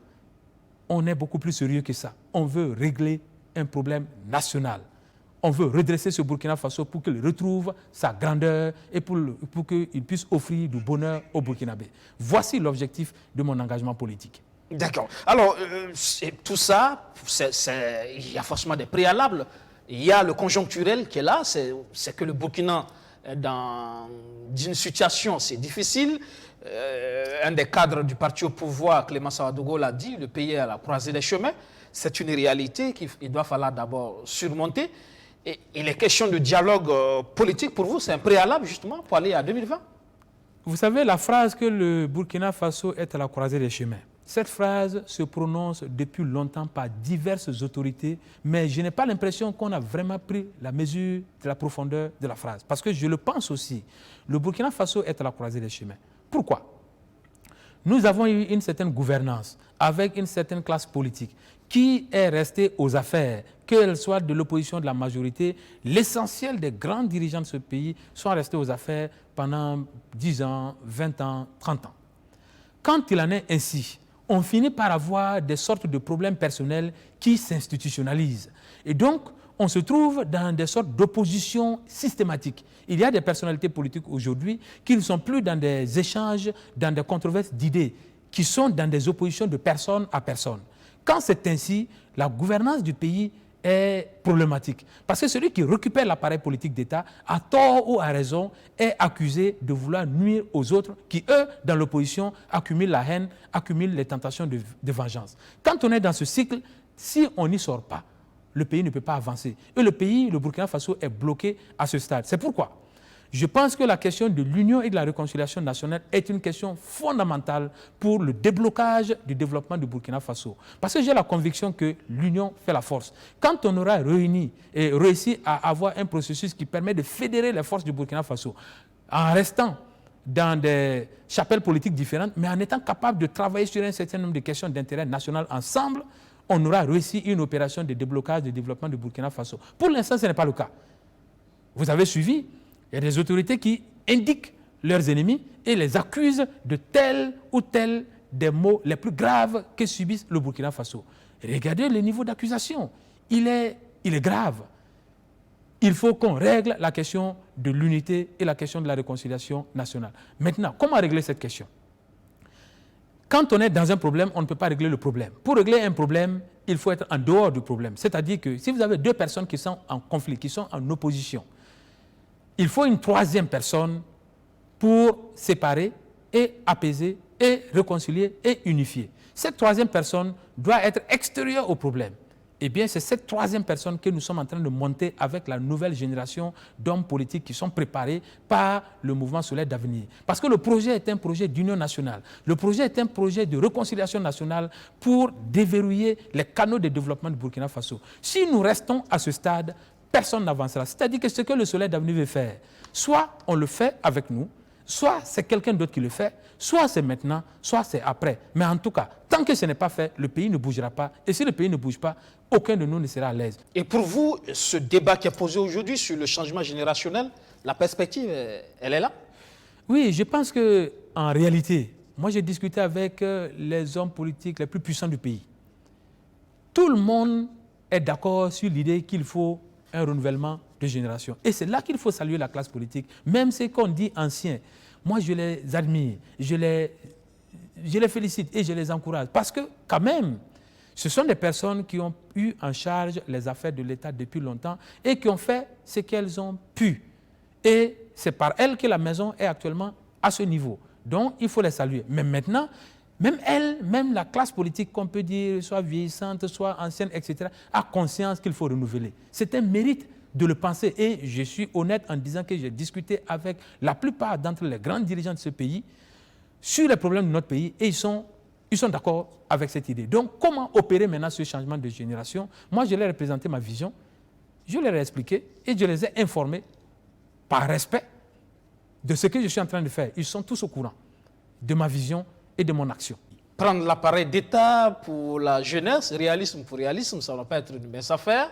On est beaucoup plus sérieux que ça. On veut régler un problème national. On veut redresser ce Burkina Faso pour qu'il retrouve sa grandeur et pour qu'il puisse offrir du bonheur aux Burkinabés. Voici l'objectif de mon engagement politique. D'accord. Alors, tout ça, il y a forcément des préalables. Il y a le conjoncturel qui est là, c'est que le Burkina est dans une situation, c'est difficile. Un des cadres du parti au pouvoir, Clément Sawadogo, l'a dit, le pays est à la croisée des chemins. C'est une réalité qu'il doit falloir d'abord surmonter. Et les questions de dialogue politique, pour vous, c'est un préalable justement pour aller à 2020? Vous savez, la phrase que le Burkina Faso est à la croisée des chemins, cette phrase se prononce depuis longtemps par diverses autorités, mais je n'ai pas l'impression qu'on a vraiment pris la mesure de la profondeur de la phrase. Parce que je le pense aussi, le Burkina Faso est à la croisée des chemins. Pourquoi? Nous avons eu une certaine gouvernance avec une certaine classe politique qui est restée aux affaires, qu'elle soit de l'opposition ou de la majorité. L'essentiel des grands dirigeants de ce pays sont restés aux affaires pendant 10 ans, 20 ans, 30 ans. Quand il en est ainsi, on finit par avoir des sortes de problèmes personnels qui s'institutionnalisent. Et donc, on se trouve dans des sortes d'opposition systématique. Il y a des personnalités politiques aujourd'hui qui ne sont plus dans des échanges, dans des controverses d'idées, qui sont dans des oppositions de personne à personne. Quand c'est ainsi, la gouvernance du pays est problématique. Parce que celui qui récupère l'appareil politique d'État, à tort ou à raison, est accusé de vouloir nuire aux autres qui, eux, dans l'opposition, accumulent la haine, accumulent les tentations de vengeance. Quand on est dans ce cycle, si on n'y sort pas, le pays ne peut pas avancer. Et le pays, le Burkina Faso, est bloqué à ce stade. C'est pourquoi je pense que la question de l'union et de la réconciliation nationale est une question fondamentale pour le déblocage du développement du Burkina Faso. Parce que j'ai la conviction que l'union fait la force. Quand on aura réuni et réussi à avoir un processus qui permet de fédérer les forces du Burkina Faso, en restant dans des chapelles politiques différentes, mais en étant capable de travailler sur un certain nombre de questions d'intérêt national ensemble, on aura réussi une opération de déblocage du développement du Burkina Faso. Pour l'instant, ce n'est pas le cas. Vous avez suivi? Il y a des autorités qui indiquent leurs ennemis et les accusent de tel ou tel des mots les plus graves que subissent le Burkina Faso. Regardez le niveau d'accusation. Il est grave. Il faut qu'on règle la question de l'unité et la question de la réconciliation nationale. Maintenant, comment régler cette question? Quand on est dans un problème, on ne peut pas régler le problème. Pour régler un problème, il faut être en dehors du problème. C'est-à-dire que si vous avez deux personnes qui sont en conflit, qui sont en opposition, il faut une troisième personne pour séparer et apaiser et réconcilier et unifier. Cette troisième personne doit être extérieure au problème. Eh bien, c'est cette troisième personne que nous sommes en train de monter avec la nouvelle génération d'hommes politiques qui sont préparés par le mouvement Soleil d'avenir. Parce que le projet est un projet d'union nationale. Le projet est un projet de réconciliation nationale pour déverrouiller les canaux de développement du Burkina Faso. Si nous restons à ce stade, personne n'avancera. C'est-à-dire que ce que le Soleil d'avenir veut faire, soit on le fait avec nous, soit c'est quelqu'un d'autre qui le fait, soit c'est maintenant, soit c'est après. Mais en tout cas, tant que ce n'est pas fait, le pays ne bougera pas. Et si le pays ne bouge pas, aucun de nous ne sera à l'aise. Et pour vous, ce débat qui est posé aujourd'hui sur le changement générationnel, la perspective, elle est là? Oui, je pense qu'en réalité, moi j'ai discuté avec les hommes politiques les plus puissants du pays. Tout le monde est d'accord sur l'idée qu'il faut un renouvellement de génération. Et c'est là qu'il faut saluer la classe politique. Même ceux qu'on dit anciens, moi je les admire, je les félicite et je les encourage. Parce que quand même, ce sont des personnes qui ont eu en charge les affaires de l'État depuis longtemps et qui ont fait ce qu'elles ont pu. Et c'est par elles que la maison est actuellement à ce niveau. Donc, il faut les saluer. Mais maintenant, même elle, même la classe politique qu'on peut dire, soit vieillissante, soit ancienne, etc., a conscience qu'il faut renouveler. C'est un mérite de le penser. Et je suis honnête en disant que j'ai discuté avec la plupart d'entre les grands dirigeants de ce pays sur les problèmes de notre pays et ils sont d'accord avec cette idée. Donc, comment opérer maintenant ce changement de génération? Moi, je leur ai présenté ma vision, je leur ai expliqué et je les ai informés par respect de ce que je suis en train de faire. Ils sont tous au courant de ma vision et de mon action. Prendre l'appareil d'État pour la jeunesse, réalisme pour réalisme, ça ne va pas être une mince affaire.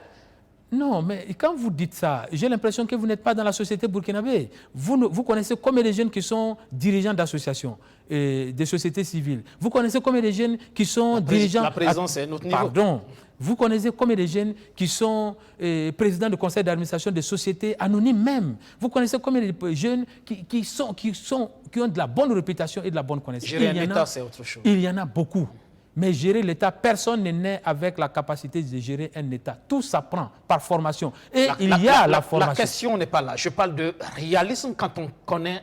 Non, mais quand vous dites ça, j'ai l'impression que vous n'êtes pas dans la société burkinabé. Vous connaissez combien de jeunes qui sont dirigeants d'associations, des sociétés civiles. Vous connaissez combien de jeunes qui sont dirigeants... La présence, c'est notre niveau. Pardon. Vous connaissez combien de jeunes qui sont présidents de conseil d'administration de sociétés anonymes même. Vous connaissez combien de jeunes qui ont de la bonne réputation et de la bonne connaissance. Gérer un État, c'est autre chose. Il y en a beaucoup. Mais gérer l'État, personne n'est né avec la capacité de gérer un État. Tout s'apprend par formation. Et il y a la formation. La question n'est pas là. Je parle de réalisme quand on connaît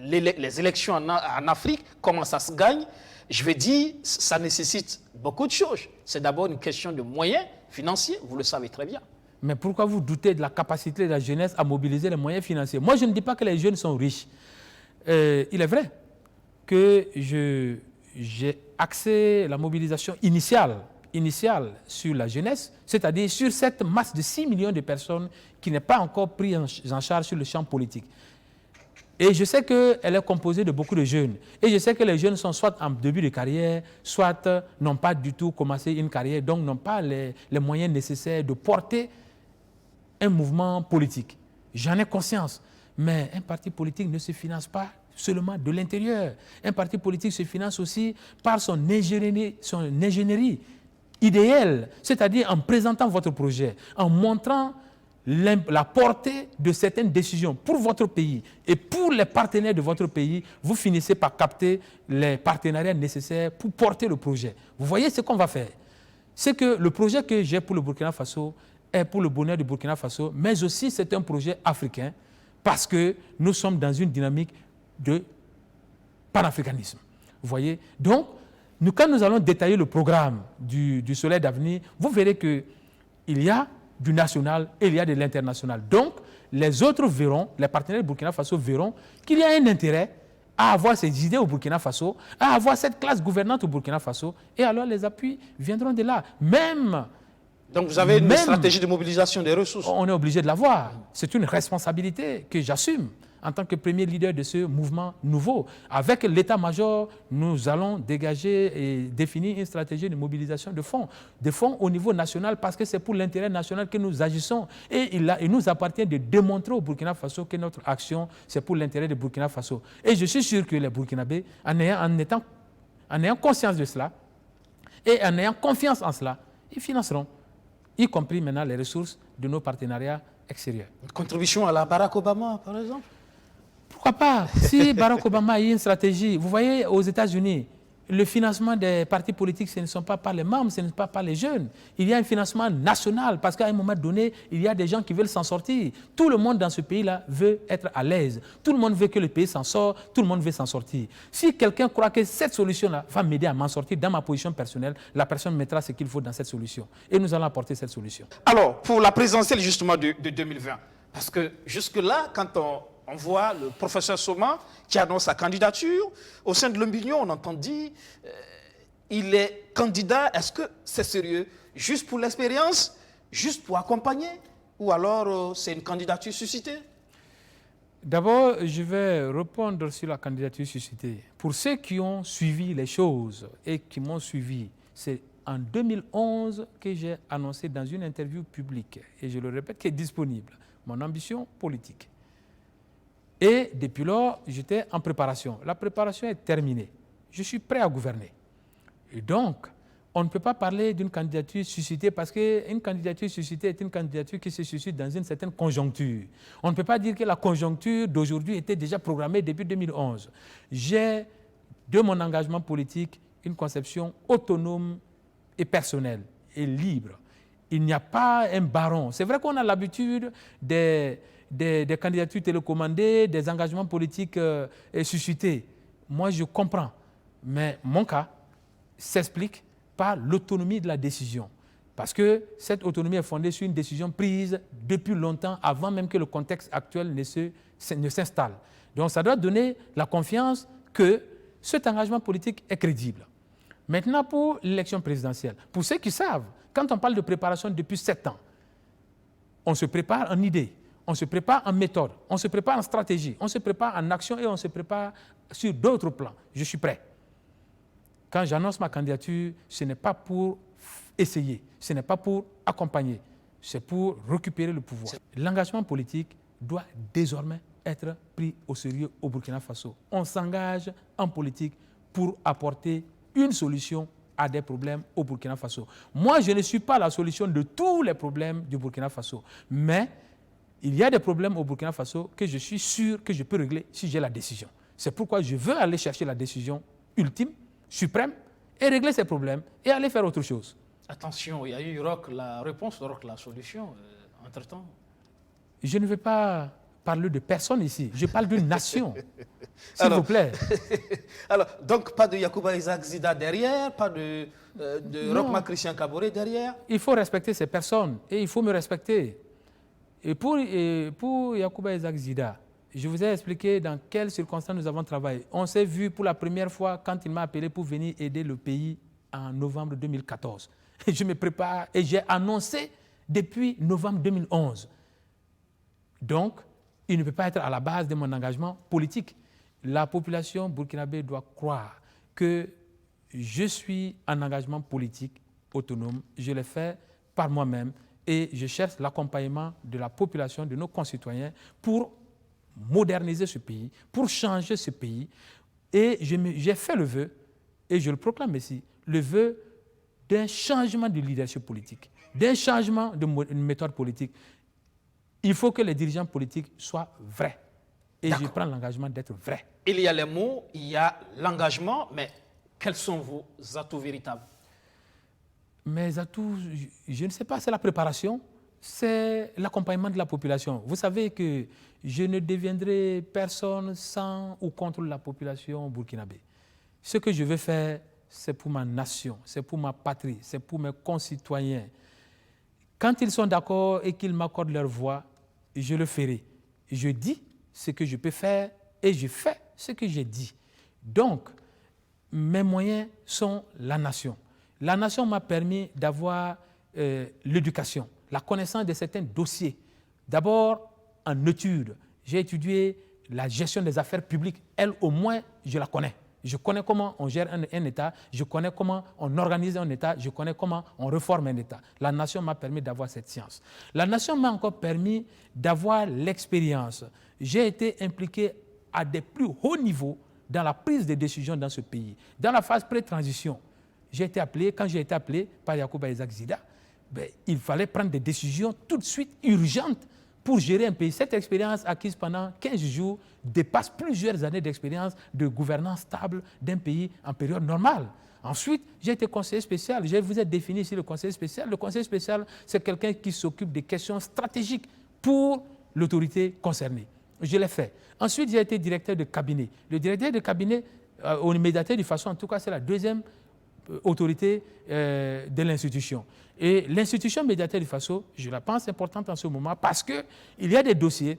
les élections en Afrique, comment ça se gagne. Je vais dire, ça nécessite beaucoup de choses. C'est d'abord une question de moyens financiers, vous le savez très bien. Mais pourquoi vous doutez de la capacité de la jeunesse à mobiliser les moyens financiers? Moi, je ne dis pas que les jeunes sont riches. Il est vrai que j'ai axé la mobilisation initiale sur la jeunesse, c'est-à-dire sur cette masse de 6 millions de personnes qui n'est pas encore prise en charge sur le champ politique. Et je sais qu'elle est composée de beaucoup de jeunes. Et je sais que les jeunes sont soit en début de carrière, soit n'ont pas du tout commencé une carrière, donc n'ont pas les moyens nécessaires de porter un mouvement politique. J'en ai conscience. Mais un parti politique ne se finance pas seulement de l'intérieur. Un parti politique se finance aussi par son ingénierie idéale, c'est-à-dire en présentant votre projet, en montrant la portée de certaines décisions pour votre pays et pour les partenaires de votre pays, vous finissez par capter les partenariats nécessaires pour porter le projet. Vous voyez ce qu'on va faire? C'est que le projet que j'ai pour le Burkina Faso est pour le bonheur du Burkina Faso, mais aussi c'est un projet africain parce que nous sommes dans une dynamique de panafricanisme. Vous voyez? Donc, quand nous allons détailler le programme du Soleil d'avenir, vous verrez qu'il y a du national et il y a de l'international. Donc, les autres verront, les partenaires du Burkina Faso verront qu'il y a un intérêt à avoir ces idées au Burkina Faso, à avoir cette classe gouvernante au Burkina Faso, et alors les appuis viendront de là. Donc vous avez une stratégie de mobilisation des ressources. On est obligé de l'avoir. C'est une responsabilité que j'assume en tant que premier leader de ce mouvement nouveau. Avec l'état-major, nous allons dégager et définir une stratégie de mobilisation de fonds. Des fonds au niveau national parce que c'est pour l'intérêt national que nous agissons. Et il nous appartient de démontrer au Burkina Faso que notre action, c'est pour l'intérêt du Burkina Faso. Et je suis sûr que les Burkinabés, en ayant conscience de cela et en ayant confiance en cela, ils financeront, y compris maintenant les ressources de nos partenariats extérieurs. Une contribution à la Barack Obama, par exemple? Pourquoi pas? Si Barack Obama a eu une stratégie, vous voyez, aux États-Unis, le financement des partis politiques, ce ne sont pas par les membres, ce n'est pas par les jeunes. Il y a un financement national parce qu'à un moment donné, il y a des gens qui veulent s'en sortir. Tout le monde dans ce pays-là veut être à l'aise. Tout le monde veut que le pays s'en sorte, tout le monde veut s'en sortir. Si quelqu'un croit que cette solution-là va m'aider à m'en sortir dans ma position personnelle, la personne mettra ce qu'il faut dans cette solution. Et nous allons apporter cette solution. Alors, pour la présidentielle justement de 2020, parce que jusque-là, quand on voit le professeur Soma qui annonce sa candidature. Au sein de l'Union, on entend dire il est candidat. Est-ce que c'est sérieux? Juste pour l'expérience? Juste pour accompagner? Ou alors c'est une candidature suscitée? D'abord, je vais répondre sur la candidature suscitée. Pour ceux qui ont suivi les choses et qui m'ont suivi, c'est en 2011 que j'ai annoncé dans une interview publique, et je le répète, qui est disponible, mon ambition politique. Et depuis lors, j'étais en préparation. La préparation est terminée. Je suis prêt à gouverner. Et donc, on ne peut pas parler d'une candidature suscitée parce qu'une candidature suscitée est une candidature qui se suscite dans une certaine conjoncture. On ne peut pas dire que la conjoncture d'aujourd'hui était déjà programmée depuis 2011. J'ai, de mon engagement politique, une conception autonome et personnelle et libre. Il n'y a pas un baron. C'est vrai qu'on a l'habitude des candidatures télécommandées, des engagements politiques suscités. moi je comprends. Mais mon cas s'explique par l'autonomie de la décision. Parce que cette autonomie est fondée sur une décision prise depuis longtemps, avant même que le contexte actuel ne s'installe. Donc ça doit donner la confiance que cet engagement politique est crédible. Maintenant, pour l'élection présidentielle, pour ceux qui savent, quand on parle de préparation depuis 7 ans, on se prépare en idée, on se prépare en méthode, on se prépare en stratégie, on se prépare en action et on se prépare sur d'autres plans. Je suis prêt. Quand j'annonce ma candidature, ce n'est pas pour essayer, ce n'est pas pour accompagner, c'est pour récupérer le pouvoir. L'engagement politique doit désormais être pris au sérieux au Burkina Faso. On s'engage en politique pour apporter une solution à des problèmes au Burkina Faso. Moi, je ne suis pas la solution de tous les problèmes du Burkina Faso, mais il y a des problèmes au Burkina Faso que je suis sûr que je peux régler si j'ai la décision. C'est pourquoi je veux aller chercher la décision ultime, suprême, et régler ces problèmes et aller faire autre chose. Attention, il y a eu Roch, la réponse, Roch, la solution, entre-temps. Je ne vais pas parler de personne ici, je parle d'une nation, s'il vous plaît. Alors, donc pas de Yacouba Isaac Zida derrière, pas de Roch Christian Kaboré derrière. Il faut respecter ces personnes et il faut me respecter. Et pour Yacouba Isaac Zida, je vous ai expliqué dans quelles circonstances nous avons travaillé. On s'est vu pour la première fois quand il m'a appelé pour venir aider le pays en novembre 2014. Et je me prépare et j'ai annoncé depuis novembre 2011. Donc, il ne peut pas être à la base de mon engagement politique. La population burkinabé doit croire que je suis en engagement politique autonome. Je l'ai fait par moi-même et je cherche l'accompagnement de la population, de nos concitoyens pour moderniser ce pays, pour changer ce pays. Et j'ai fait le vœu, et je le proclame ici, le vœu d'un changement de leadership politique, d'un changement de méthode politique. Il faut que les dirigeants politiques soient vrais. Et je prends l'engagement d'être vrai. Il y a les mots, il y a l'engagement, mais quels sont vos atouts véritables? Mes atouts, je ne sais pas, c'est la préparation, c'est l'accompagnement de la population. Vous savez que je ne deviendrai personne sans ou contre la population burkinabé. Ce que je veux faire, c'est pour ma nation, c'est pour ma patrie, c'est pour mes concitoyens. Quand ils sont d'accord et qu'ils m'accordent leur voix, je le ferai. Je dis ce que je peux faire et je fais ce que j'ai dit. Donc, mes moyens sont la nation. La nation m'a permis d'avoir l'éducation, la connaissance de certains dossiers. D'abord, en études, j'ai étudié la gestion des affaires publiques. Elle, au moins, je la connais. Je connais comment on gère un État, je connais comment on organise un État, je connais comment on réforme un État. La nation m'a permis d'avoir cette science. La nation m'a encore permis d'avoir l'expérience. J'ai été impliqué à des plus hauts niveaux dans la prise de décision dans ce pays. Dans la phase pré-transition, quand j'ai été appelé par Yacouba Isaac Zida, il fallait prendre des décisions tout de suite urgentes pour gérer un pays. Cette expérience acquise pendant 15 jours dépasse plusieurs années d'expérience de gouvernance stable d'un pays en période normale. Ensuite, j'ai été conseiller spécial. Je vous ai défini ici le conseiller spécial. Le conseiller spécial, c'est quelqu'un qui s'occupe des questions stratégiques pour l'autorité concernée. Je l'ai fait. Ensuite, j'ai été directeur de cabinet. Le directeur de cabinet, au médiateur du façon, en tout cas, c'est la deuxième autorité de l'institution. Et l'institution médiateur du Faso, je la pense importante en ce moment parce qu'il y a des dossiers,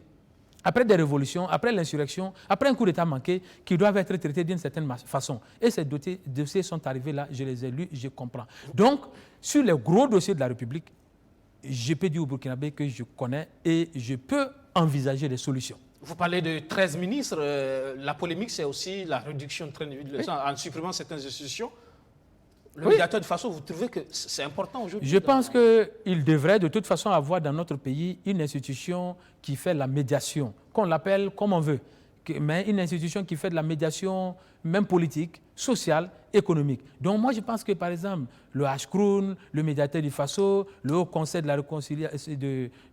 après des révolutions, après l'insurrection, après un coup d'État manqué, qui doivent être traités d'une certaine façon. Et ces dossiers sont arrivés là, je les ai lus, je comprends. Donc, sur les gros dossiers de la République, je peux dire au Burkinabé que je connais et je peux envisager des solutions. Vous parlez de 13 ministres. La polémique, c'est aussi la réduction de train de vie de l'État en supprimant certaines institutions. Le médiateur de façon, vous trouvez que c'est important aujourd'hui? Je pense qu'il devrait de toute façon avoir dans notre pays une institution qui fait la médiation, qu'on l'appelle comme on veut, mais une institution qui fait de la médiation même politique, sociale, économique. Donc moi je pense que par exemple le HCROUN, le médiateur du Faso, le Haut Conseil de la réconciliation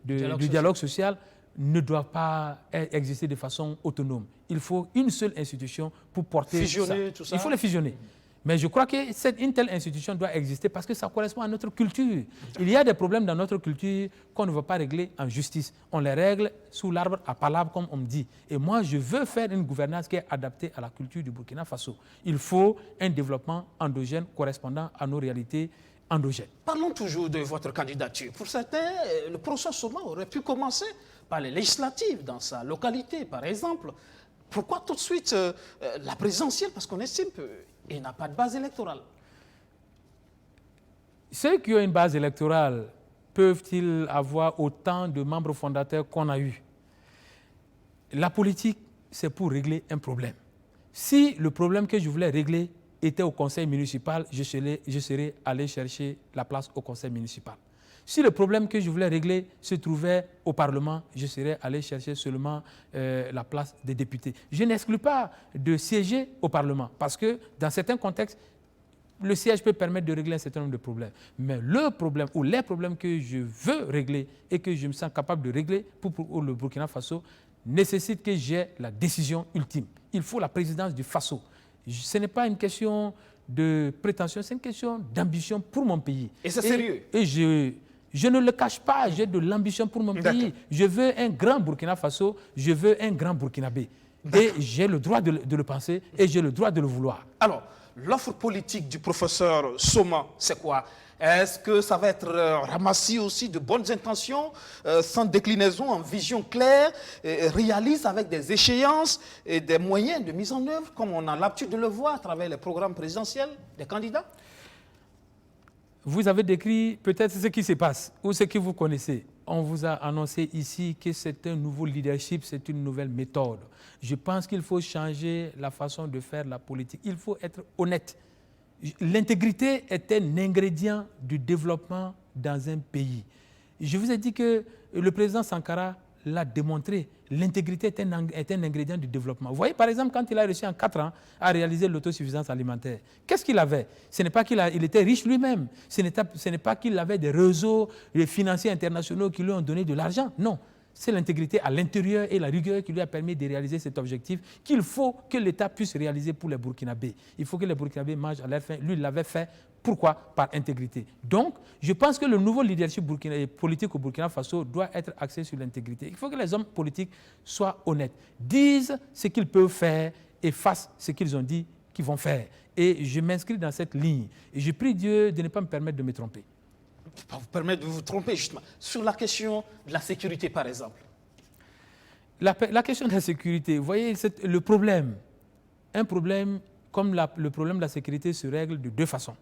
du dialogue social ne doivent pas exister de façon autonome. Il faut une seule institution pour porter fusionner tout ça. Il faut les fusionner. Mais je crois qu'une telle institution doit exister parce que ça correspond à notre culture. Il y a des problèmes dans notre culture qu'on ne veut pas régler en justice. On les règle sous l'arbre à palabre, comme on me dit. Et moi, je veux faire une gouvernance qui est adaptée à la culture du Burkina Faso. Il faut un développement endogène correspondant à nos réalités endogènes. Parlons toujours de votre candidature. Pour certains, le processus Soma aurait pu commencer par les législatives dans sa localité, par exemple. Pourquoi tout de suite la présidentielle? Parce qu'on estime qu'il n'a pas de base électorale. Ceux qui ont une base électorale peuvent-ils avoir autant de membres fondateurs qu'on a eu? La politique, c'est pour régler un problème. Si le problème que je voulais régler était au conseil municipal, je serais allé chercher la place au conseil municipal. Si le problème que je voulais régler se trouvait au Parlement, je serais allé chercher seulement la place des députés. Je n'exclus pas de siéger au Parlement parce que dans certains contextes, le siège peut permettre de régler un certain nombre de problèmes. Mais le problème ou les problèmes que je veux régler et que je me sens capable de régler pour le Burkina Faso nécessitent que j'ai la décision ultime. Il faut la présidence du Faso. Ce n'est pas une question de prétention, c'est une question d'ambition pour mon pays. Et c'est sérieux? Et je ne le cache pas, j'ai de l'ambition pour mon pays. Je veux un grand Burkina Faso, je veux un grand Burkinabé. Et j'ai le droit de le penser et j'ai le droit de le vouloir. Alors, l'offre politique du professeur Soma, c'est quoi? Est-ce que ça va être ramassé aussi de bonnes intentions, sans déclinaison, en vision claire, réaliste avec des échéances et des moyens de mise en œuvre, comme on a l'habitude de le voir à travers les programmes présidentiels des candidats? Vous avez décrit peut-être ce qui se passe ou ce que vous connaissez. On vous a annoncé ici que c'est un nouveau leadership, c'est une nouvelle méthode. Je pense qu'il faut changer la façon de faire la politique. Il faut être honnête. L'intégrité est un ingrédient du développement dans un pays. Je vous ai dit que le président Sankara l'a démontré. L'intégrité est un ingrédient du développement. Vous voyez, par exemple, quand il a réussi en 4 ans à réaliser l'autosuffisance alimentaire, qu'est-ce qu'il avait? Ce n'est pas qu'il était riche lui-même. Ce n'est pas qu'il avait des réseaux financiers internationaux qui lui ont donné de l'argent. Non. C'est l'intégrité à l'intérieur et la rigueur qui lui a permis de réaliser cet objectif qu'il faut que l'État puisse réaliser pour les Burkinabés. Il faut que les Burkinabés mangent à leur faim. Lui, il l'avait fait. Pourquoi? Par intégrité. Donc, je pense que le nouveau leadership politique au Burkina Faso doit être axé sur l'intégrité. Il faut que les hommes politiques soient honnêtes, disent ce qu'ils peuvent faire et fassent ce qu'ils ont dit qu'ils vont faire. Et je m'inscris dans cette ligne. Et je prie Dieu de ne pas me permettre de me tromper. Pas vous permettre de vous tromper, justement. Sur la question de la sécurité, par exemple. La question de la sécurité, vous voyez, le problème, un problème comme le problème de la sécurité se règle de deux façons.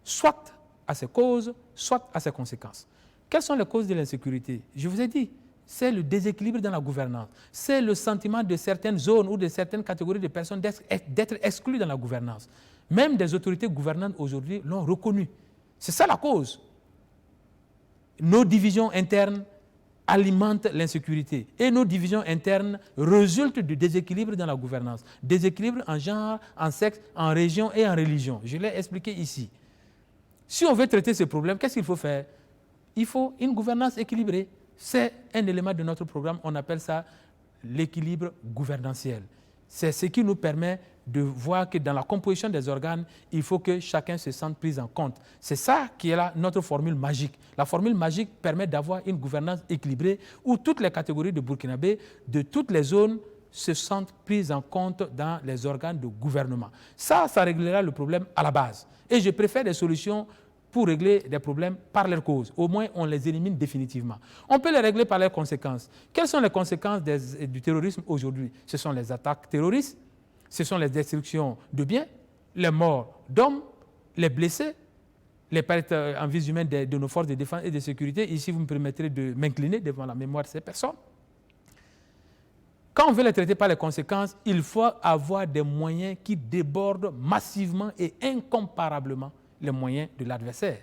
Soit à ses causes, soit à ses conséquences. Quelles sont les causes de l'insécurité? Je vous ai dit, c'est le déséquilibre dans la gouvernance. C'est le sentiment de certaines zones ou de certaines catégories de personnes d'être exclues dans la gouvernance. Même des autorités gouvernantes aujourd'hui l'ont reconnu. C'est ça la cause. Nos divisions internes alimentent l'insécurité et nos divisions internes résultent du déséquilibre dans la gouvernance. Déséquilibre en genre, en sexe, en région et en religion. Je l'ai expliqué ici. Si on veut traiter ce problème, qu'est-ce qu'il faut faire? Il faut une gouvernance équilibrée. C'est un élément de notre programme, on appelle ça l'équilibre gouvernantiel. C'est ce qui nous permet de voir que dans la composition des organes, il faut que chacun se sente pris en compte. C'est ça qui est là, notre formule magique. La formule magique permet d'avoir une gouvernance équilibrée où toutes les catégories de Burkinabés, de toutes les zones, se sentent prises en compte dans les organes de gouvernement. Ça réglera le problème à la base. Et je préfère des solutions pour régler des problèmes par leurs causes. Au moins, on les élimine définitivement. On peut les régler par leurs conséquences. Quelles sont les conséquences du terrorisme aujourd'hui? Ce sont les attaques terroristes, ce sont les destructions de biens, les morts d'hommes, les blessés, les pertes en vies humaines de nos forces de défense et de sécurité. Ici, vous me permettrez de m'incliner devant la mémoire de ces personnes. Quand on veut les traiter par les conséquences, il faut avoir des moyens qui débordent massivement et incomparablement les moyens de l'adversaire.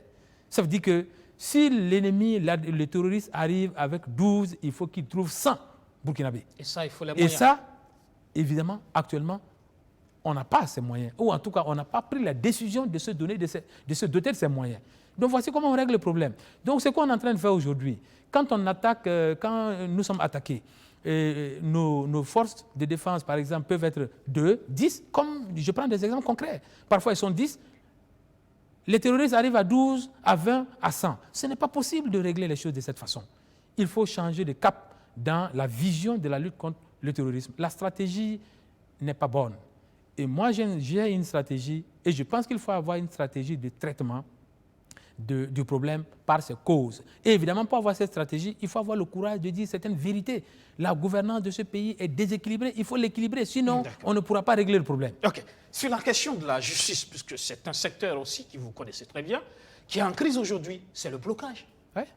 Ça veut dire que si l'ennemi, le terroriste arrive avec 12, il faut qu'il trouve 100 Burkinabés. Et ça, il faut les moyens. Et ça, évidemment, actuellement, on n'a pas ces moyens. Ou en tout cas, on n'a pas pris la décision de se doter de ces moyens. Donc voici comment on règle le problème. Donc ce qu'on est en train de faire aujourd'hui, quand on attaque, quand nous sommes attaqués, nos forces de défense, par exemple, peuvent être 2, 10, comme je prends des exemples concrets. Parfois, ils sont 10. Les terroristes arrivent à 12, à 20, à 100. Ce n'est pas possible de régler les choses de cette façon. Il faut changer de cap dans la vision de la lutte contre le terrorisme. La stratégie n'est pas bonne. Et moi, j'ai une stratégie, et je pense qu'il faut avoir une stratégie de traitement du problème par ses causes. Et évidemment, pour avoir cette stratégie, il faut avoir le courage de dire certaines vérités. La gouvernance de ce pays est déséquilibrée, il faut l'équilibrer, sinon on ne pourra pas régler le problème. OK. Sur la question de la justice, puisque c'est un secteur aussi que vous connaissez très bien, qui est en crise aujourd'hui, c'est le blocage. Ouais.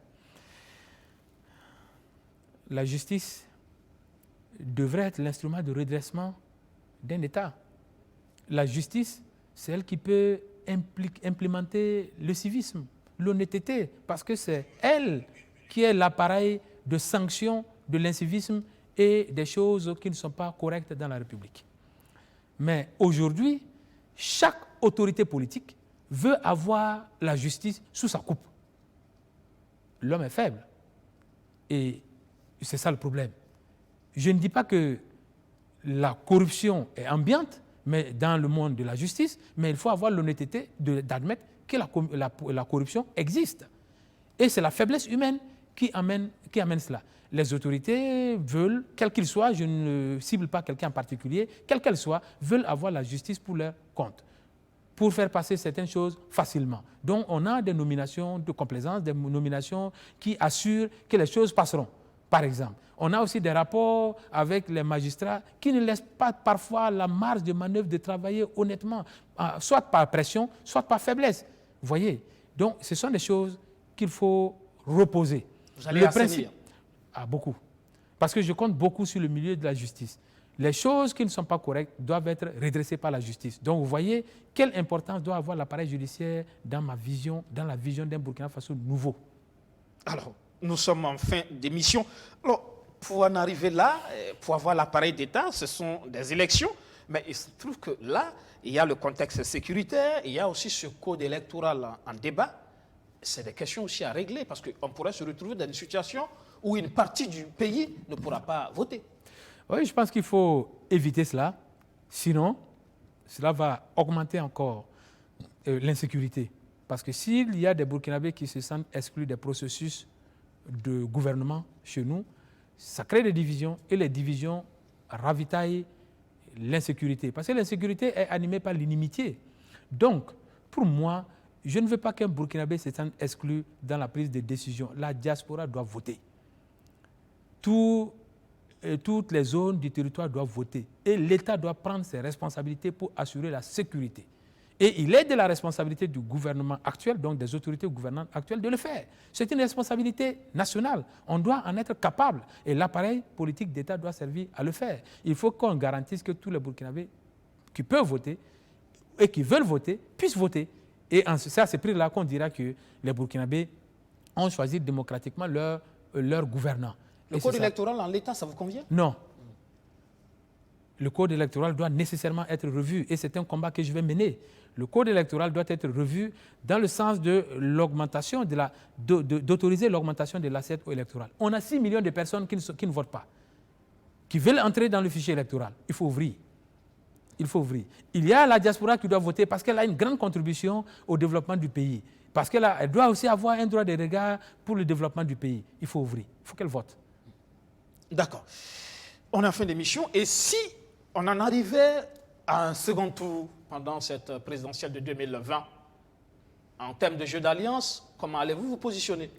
La justice devrait être l'instrument de redressement d'un État. La justice, c'est elle qui peut implémenter le civisme, l'honnêteté, parce que c'est elle qui est l'appareil de sanction de l'incivisme et des choses qui ne sont pas correctes dans la République. Mais aujourd'hui, chaque autorité politique veut avoir la justice sous sa coupe. L'homme est faible. Et c'est ça le problème. Je ne dis pas que la corruption est ambiante, mais dans le monde de la justice, mais il faut avoir l'honnêteté d'admettre que la corruption existe. Et c'est la faiblesse humaine qui amène cela. Les autorités veulent, quel qu'il soit, je ne cible pas quelqu'un en particulier, quel qu'elle soit, veulent avoir la justice pour leur compte, pour faire passer certaines choses facilement. Donc on a des nominations de complaisance, des nominations qui assurent que les choses passeront, par exemple. On a aussi des rapports avec les magistrats qui ne laissent pas parfois la marge de manœuvre de travailler honnêtement, soit par pression, soit par faiblesse. Vous voyez? Donc, ce sont des choses qu'il faut reposer. Vous allez assainir? Beaucoup. Parce que je compte beaucoup sur le milieu de la justice. Les choses qui ne sont pas correctes doivent être redressées par la justice. Donc, vous voyez quelle importance doit avoir l'appareil judiciaire dans ma vision, dans la vision d'un Burkina Faso nouveau. Alors, nous sommes en fin d'émission. Alors, pour en arriver là, pour avoir l'appareil d'État, ce sont des élections. Mais il se trouve que là, il y a le contexte sécuritaire, il y a aussi ce code électoral en débat. C'est des questions aussi à régler parce qu'on pourrait se retrouver dans une situation où une partie du pays ne pourra pas voter. Oui, je pense qu'il faut éviter cela. Sinon, cela va augmenter encore l'insécurité. Parce que s'il y a des Burkinabés qui se sentent exclus des processus de gouvernement chez nous, ça crée des divisions et les divisions ravitaillent l'insécurité. Parce que l'insécurité est animée par l'inimitié. Donc, pour moi, je ne veux pas qu'un Burkinabé se sente exclu dans la prise de décision. La diaspora doit voter. Toutes les zones du territoire doivent voter. Et l'État doit prendre ses responsabilités pour assurer la sécurité. Et il est de la responsabilité du gouvernement actuel, donc des autorités gouvernantes actuelles, de le faire. C'est une responsabilité nationale. On doit en être capable. Et l'appareil politique d'État doit servir à le faire. Il faut qu'on garantisse que tous les Burkinabés qui peuvent voter et qui veulent voter puissent voter. Et c'est à ce prix-là qu'on dira que les Burkinabés ont choisi démocratiquement leur gouvernant. Le code électoral en l'état, ça vous convient? Non. Le code électoral doit nécessairement être revu et c'est un combat que je vais mener. Le code électoral doit être revu dans le sens de l'augmentation, d'autoriser l'augmentation de l'assiette électorale. On a 6 millions de personnes qui ne votent pas, qui veulent entrer dans le fichier électoral. Il faut ouvrir. Il faut ouvrir. Il y a la diaspora qui doit voter parce qu'elle a une grande contribution au développement du pays. Parce qu'elle doit aussi avoir un droit de regard pour le développement du pays. Il faut ouvrir. Il faut qu'elle vote. D'accord. On est en fin d'émission. Et si on en arrivait à un second tour pendant cette présidentielle de 2020, en termes de jeu d'alliance, comment allez-vous vous positionner?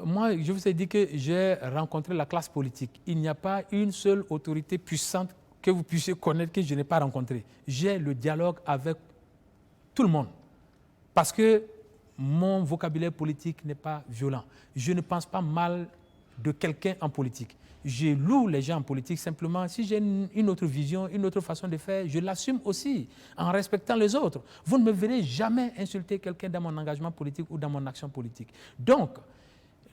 Moi, je vous ai dit que j'ai rencontré la classe politique. Il n'y a pas une seule autorité puissante que vous puissiez connaître que je n'ai pas rencontrée. J'ai le dialogue avec tout le monde. Parce que mon vocabulaire politique n'est pas violent. Je ne pense pas mal de quelqu'un en politique. Je loue les gens en politique simplement. Si j'ai une autre vision, une autre façon de faire, je l'assume aussi en respectant les autres. Vous ne me verrez jamais insulter quelqu'un dans mon engagement politique ou dans mon action politique. Donc,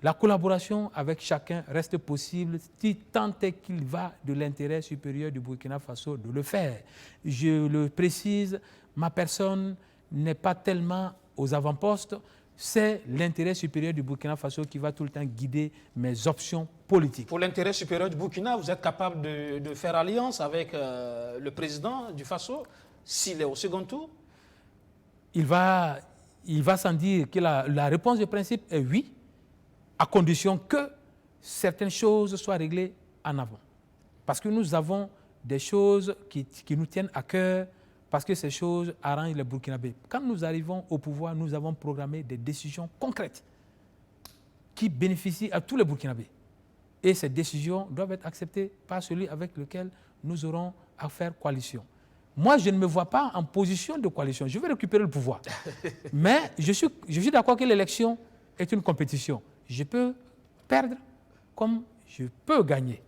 la collaboration avec chacun reste possible si tant est qu'il va de l'intérêt supérieur du Burkina Faso de le faire. Je le précise, ma personne n'est pas tellement aux avant-postes. c'est l'intérêt supérieur du Burkina Faso qui va tout le temps guider mes options politiques. Pour l'intérêt supérieur du Burkina, vous êtes capable de faire alliance avec le président du Faso s'il est au second tour? Il va sans dire que la réponse de principe est oui, à condition que certaines choses soient réglées en avant. Parce que nous avons des choses qui nous tiennent à cœur, parce que ces choses arrangent les Burkinabés. Quand nous arrivons au pouvoir, nous avons programmé des décisions concrètes qui bénéficient à tous les Burkinabés. Et ces décisions doivent être acceptées par celui avec lequel nous aurons à faire coalition. Moi, je ne me vois pas en position de coalition. Je vais récupérer le pouvoir. Mais je suis d'accord que l'élection est une compétition. Je peux perdre comme je peux gagner.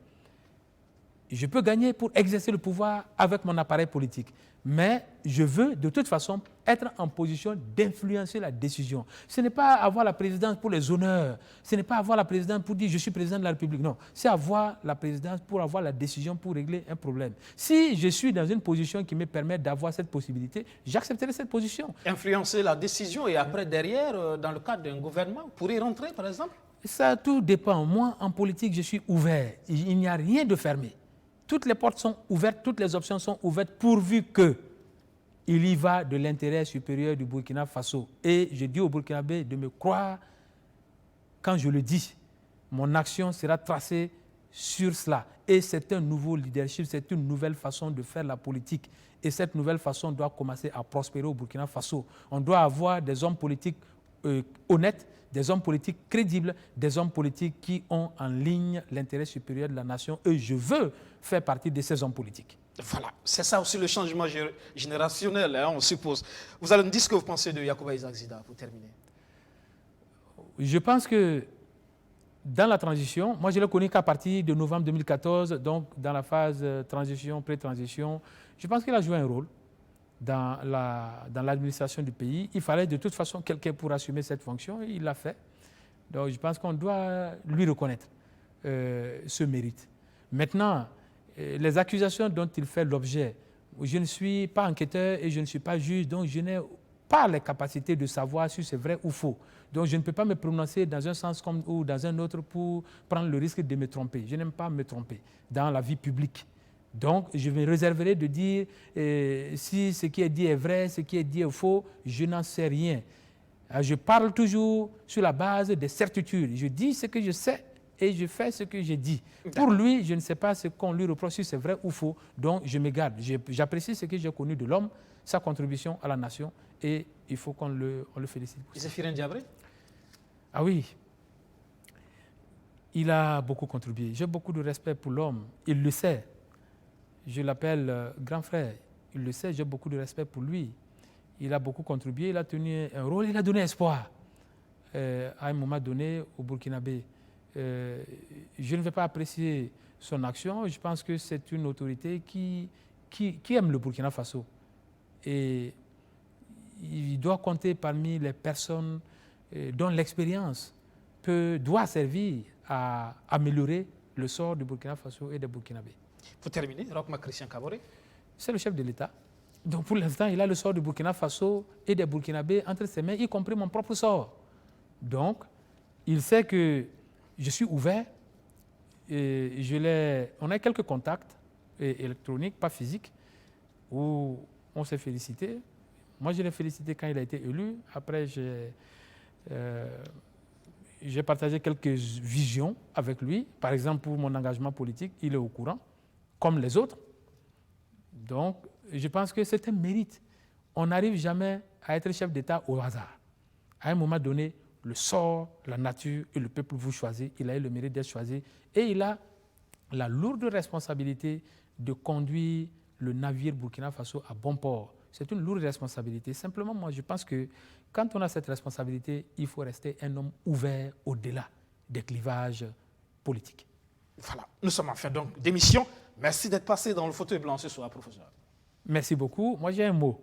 Je peux gagner pour exercer le pouvoir avec mon appareil politique. Mais je veux de toute façon être en position d'influencer la décision. Ce n'est pas avoir la présidence pour les honneurs. Ce n'est pas avoir la présidence pour dire je suis président de la République. Non, c'est avoir la présidence pour avoir la décision pour régler un problème. Si je suis dans une position qui me permet d'avoir cette possibilité, j'accepterai cette position. Influencer la décision et après derrière, dans le cadre d'un gouvernement, pour y rentrer par exemple? Ça, tout dépend. Moi, en politique, je suis ouvert. Il n'y a rien de fermé. Toutes les portes sont ouvertes, toutes les options sont ouvertes pourvu qu'il y va de l'intérêt supérieur du Burkina Faso. Et je dis aux Burkinabés de me croire quand je le dis. Mon action sera tracée sur cela. Et c'est un nouveau leadership, c'est une nouvelle façon de faire la politique. Et cette nouvelle façon doit commencer à prospérer au Burkina Faso. On doit avoir des hommes politiques honnêtes, des hommes politiques crédibles, des hommes politiques qui ont en ligne l'intérêt supérieur de la nation. Et je veux faire partie de ces hommes politiques. Voilà, c'est ça aussi le changement générationnel, hein, on suppose. Vous allez me dire ce que vous pensez de Yacouba Isaac Zida, pour terminer. Je pense que dans la transition, moi je l'ai connu qu'à partir de novembre 2014, donc dans la phase transition, pré-transition, je pense qu'il a joué un rôle dans l'administration du pays. Il fallait de toute façon quelqu'un pour assumer cette fonction et il l'a fait. Donc je pense qu'on doit lui reconnaître ce mérite. Maintenant, les accusations dont il fait l'objet, je ne suis pas enquêteur et je ne suis pas juge, donc je n'ai pas les capacités de savoir si c'est vrai ou faux. Donc je ne peux pas me prononcer dans un sens comme, ou dans un autre pour prendre le risque de me tromper. Je n'aime pas me tromper dans la vie publique. Donc, je me réserverai de dire si ce qui est dit est vrai, ce qui est dit est faux, je n'en sais rien. Je parle toujours sur la base des certitudes. Je dis ce que je sais et je fais ce que je dis. Pour lui, je ne sais pas ce qu'on lui reproche, si c'est vrai ou faux, donc je me garde. J'apprécie ce que j'ai connu de l'homme, sa contribution à la nation, et il faut qu'on le félicite. Zéphirin Diabré? Ah oui. Il a beaucoup contribué. J'ai beaucoup de respect pour l'homme. Il le sait. Je l'appelle grand frère. Il le sait, j'ai beaucoup de respect pour lui. Il a beaucoup contribué, il a tenu un rôle, il a donné espoir à un moment donné au Burkinabé. Je ne vais pas apprécier son action. Je pense que c'est une autorité qui aime le Burkina Faso. Et il doit compter parmi les personnes dont l'expérience doit servir à améliorer le sort du Burkina Faso et des Burkinabés. Pour terminer, Rochma Christian Kaboré. C'est le chef de l'État. Donc pour l'instant, il a le sort du Burkina Faso et des Burkinabés entre ses mains, y compris mon propre sort. Donc, il sait que je suis ouvert. Et on a quelques contacts électroniques, pas physiques, où on s'est félicité. Moi, je l'ai félicité quand il a été élu. Après, j'ai partagé quelques visions avec lui. Par exemple, pour mon engagement politique, il est au courant, comme les autres. Donc, je pense que c'est un mérite. On n'arrive jamais à être chef d'État au hasard. À un moment donné, le sort, la nature et le peuple vous choisissent. Il a eu le mérite d'être choisi. Et il a la lourde responsabilité de conduire le navire Burkina Faso à bon port. C'est une lourde responsabilité. Simplement, moi, je pense que quand on a cette responsabilité, il faut rester un homme ouvert au-delà des clivages politiques. Voilà, nous sommes en fin donc d'émission. Merci d'être passé dans le fauteuil blanc ce soir, professeur. Merci beaucoup. Moi, j'ai un mot.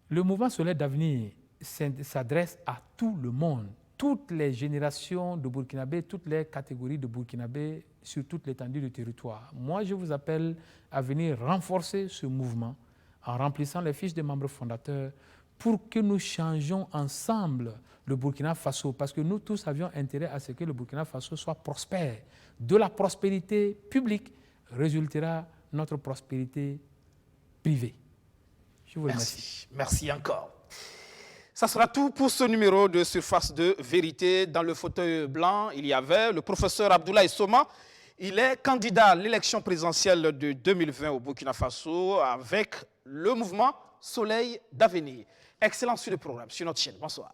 Le mouvement Soleil d'avenir s'adresse à tout le monde, toutes les générations de Burkinabés, toutes les catégories de Burkinabés sur toute l'étendue du territoire. Moi, je vous appelle à venir renforcer ce mouvement en remplissant les fiches des membres fondateurs pour que nous changions ensemble le Burkina Faso, parce que nous tous avions intérêt à ce que le Burkina Faso soit prospère. De la prospérité publique résultera notre prospérité privée. Je vous remercie. Merci encore. Ça sera tout pour ce numéro de Surface de vérité. Dans le fauteuil blanc, il y avait le professeur Abdoulaye Soma. Il est candidat à l'élection présidentielle de 2020 au Burkina Faso avec le mouvement Soleil d'avenir. Excellent sur le programme, sur notre chaîne. Bonsoir.